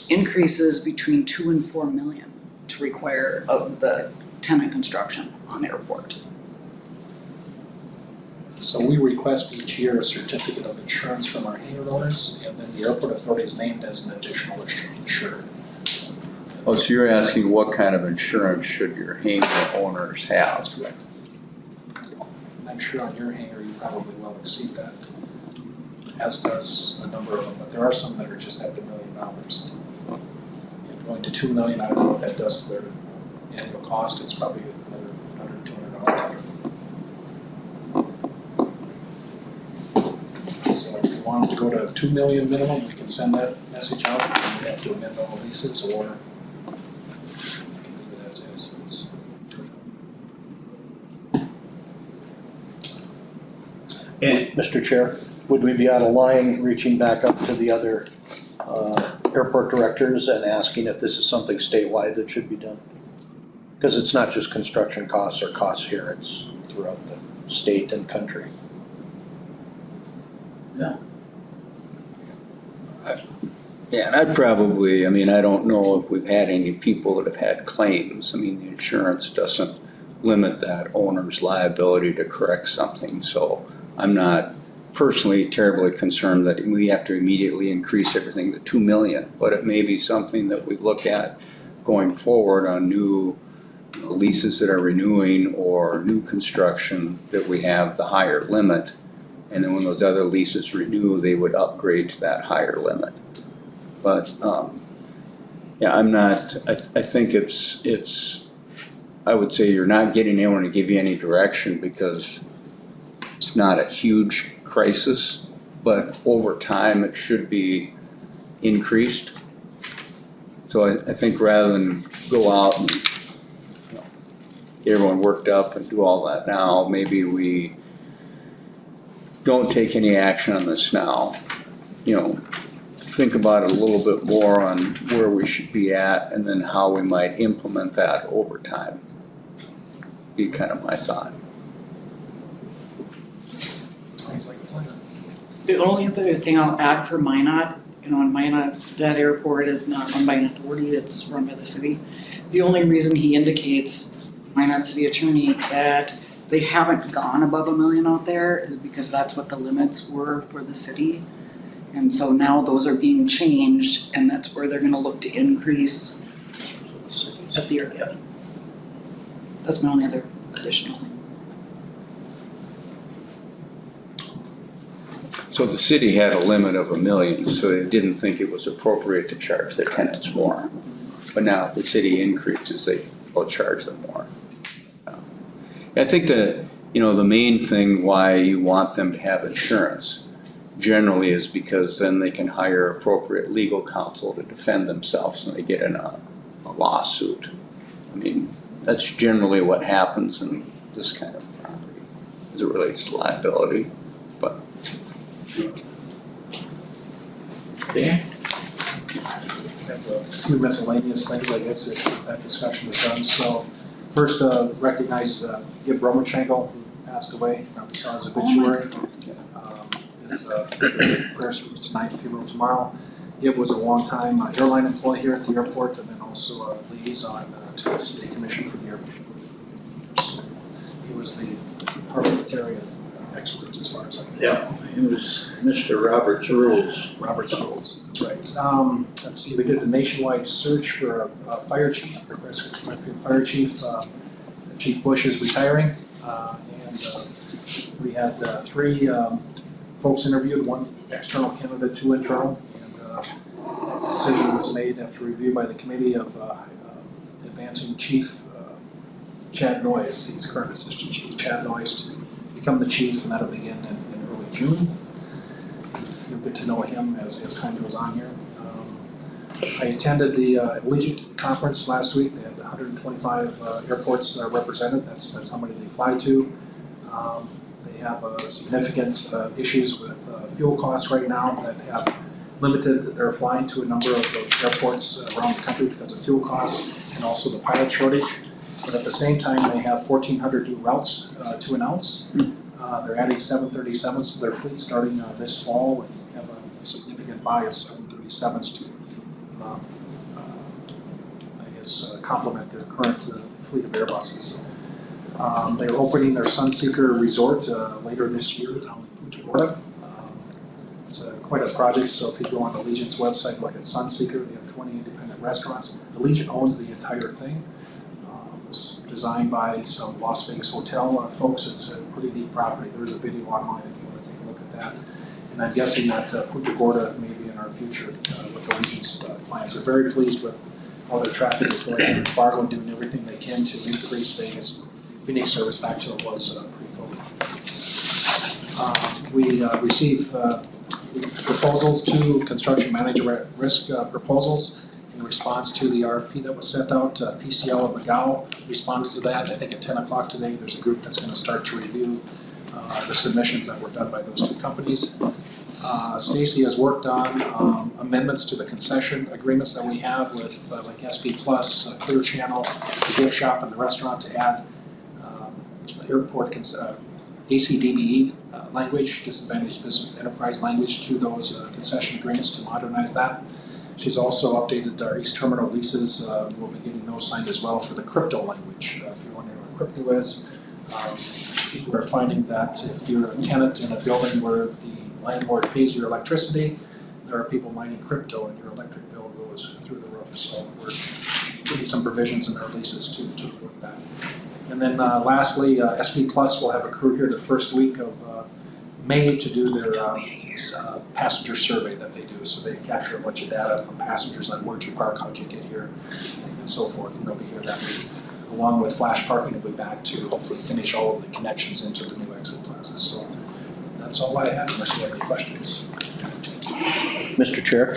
increases between 2 and 4 million to require of the tenant construction on airport. So we request each year a certificate of insurance from our hangar owners, and then the airport authority is named as an additional insured. Oh, so you're asking what kind of insurance should your hangar owners have? That's correct. And I'm sure on your hangar you probably will exceed that, as does a number of them, but there are some that are just at the $1 million. And going to 2 million, I don't know what that does to their annual cost. It's probably another $100, $200. So if you wanted to go to 2 million minimum, we can send that message out. We have to amend all the leases, or we can leave it as is. It's And Mr. Chair, would we be out of line reaching back up to the other airport directors and asking if this is something statewide that should be done? Because it's not just construction costs or costs here, it's throughout the state and country. Yeah, and I'd probably, I mean, I don't know if we've had any people that have had claims. I mean, the insurance doesn't limit that owner's liability to correct something, so I'm not personally terribly concerned that we have to immediately increase everything to 2 million, but it may be something that we look at going forward on new leases that are renewing or new construction, that we have the higher limit. And then when those other leases renew, they would upgrade to that higher limit. But, yeah, I'm not, I think it's, I would say you're not getting anyone to give you any direction because it's not a huge crisis, but over time it should be increased. So I think rather than go out and, you know, get everyone worked up and do all that now, maybe we don't take any action on this now. You know, think about it a little bit more on where we should be at and then how we might implement that over time. Be kind of my thought. sounds like a plan. The only other thing I'll add for Minot, you know, in Minot, that airport is not run by an authority, it's run by the city. The only reason he indicates, Minot city attorney, that they haven't gone above 1 million out there is because that's what the limits were for the city. And so now those are being changed and that's where they're gonna look to increase at the area. That's my only other additional thing. So the city had a limit of $1 million, so they didn't think it was appropriate to charge their tenants more. But now if the city increases, they will charge them more. I think the main thing why you want them to have insurance generally is because then they can hire appropriate legal counsel to defend themselves when they get in a lawsuit. I mean, that's generally what happens in this kind of property as it relates to liability, but. Dan? Have a few miscellaneous things, I guess, if that discussion is done. So first, recognize Gib Romachenko, who passed away. Probably saw his obituary. His prayer service tonight, funeral tomorrow. Gib was a long-time airline employee here at the airport, and then also a liaison to the State Commission for the airport. So he was the parliamentarian expert as far as I can tell. Yeah, he was Mr. Robert's Rules. Robert's Rules, that's right. Let's see, they did a nationwide search for a fire chief, request for Springfield Fire Chief. Chief Bush is retiring, and we had 3 folks interviewed, 1 external candidate, 2 internal, and a decision was made after review by the committee of advancing Chief Chad Noyes. He's current Assistant Chief Chad Noyes to become the chief, and that'll begin in early June. You'll get to know him as time goes on here. I attended the Allegiant conference last week. They had 125 airports represented. That's how many they fly to. They have significant issues with fuel costs right now that have limited their flying to a number of those airports around the country because of fuel costs and also the pilot shortage. But at the same time, they have 1,400 new routes to announce. They're adding 737s to their fleet starting this fall. We have a significant buy of 737s to, complement their current fleet of Airbuses. They're opening their Sunseeker Resort later this year down in Punta Gorda. It's quite a project, so if you go on Allegiant's website, look at Sunseeker, they have 20 independent restaurants. Allegiant owns the entire thing. It was designed by some Las Vegas hotel folks. It's a pretty neat property. There's a video online if you want to take a look at that. And I'm guessing that Punta Gorda may be in our future with Allegiant's plans. They're very pleased with how their traffic is going on in Fargo and doing everything they can to increase Phoenix service back to what it was pre-COVID. We received proposals, 2 construction manager at risk proposals in response to the RFP that was sent out. PCL and McGow responded to that. I think at 10 o'clock today, there's a group that's going to start to review the submissions that were done by those 2 companies. Stacy has worked on amendments to the concession agreements that we have with like SP Plus, Clear Channel, the gift shop, and the restaurant to add airport ACDBE language, Disadvantaged Business Enterprise language, to those concession agreements to modernize that. She's also updated our East Terminal leases. We'll be getting those signed as well for the crypto language. If you're wondering what crypto is, people are finding that if you're a tenant in a building where the landlord pays your electricity, there are people mining crypto and your electric bill goes through the roof. So we're putting some provisions in our leases to avoid that. And then lastly, SP Plus will have a crew here the first week of May to do their passenger survey that they do. So they capture a bunch of data from passengers on where'd you park, how'd you get here, and so forth. And they'll be here that week. Along with Flash Parking, they'll be back to hopefully finish all of the connections into the new exit plazas. So that's all I had, unless you have any questions. Mr. Chair,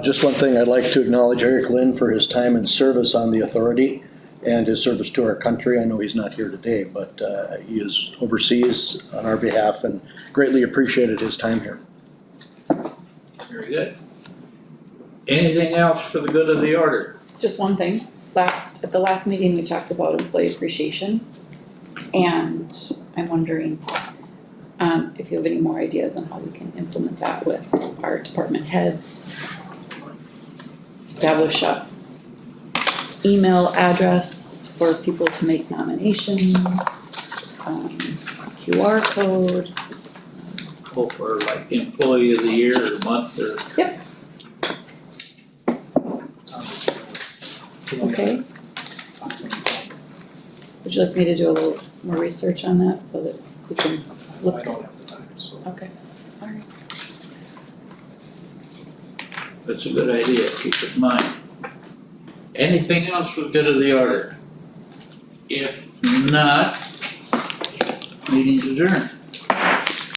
just one thing, I'd like to acknowledge Eric Lynn for his time and service on the authority and his service to our country. I know he's not here today, but he is overseas on our behalf and greatly appreciated his time here. Very good. Anything else for the good of the order? Just one thing, at the last meeting, we talked about employee appreciation. And I'm wondering if you have any more ideas on how we can implement that with our department heads. Establish a email address for people to make nominations, QR code. Go for like employee of the year or month or? Yep. Okay. Would you like me to do a little more research on that so that we can I look? don't have the time, so. Okay, all right. That's a good idea, keep it in mind. Anything else for good of the order? If not, meeting's adjourned.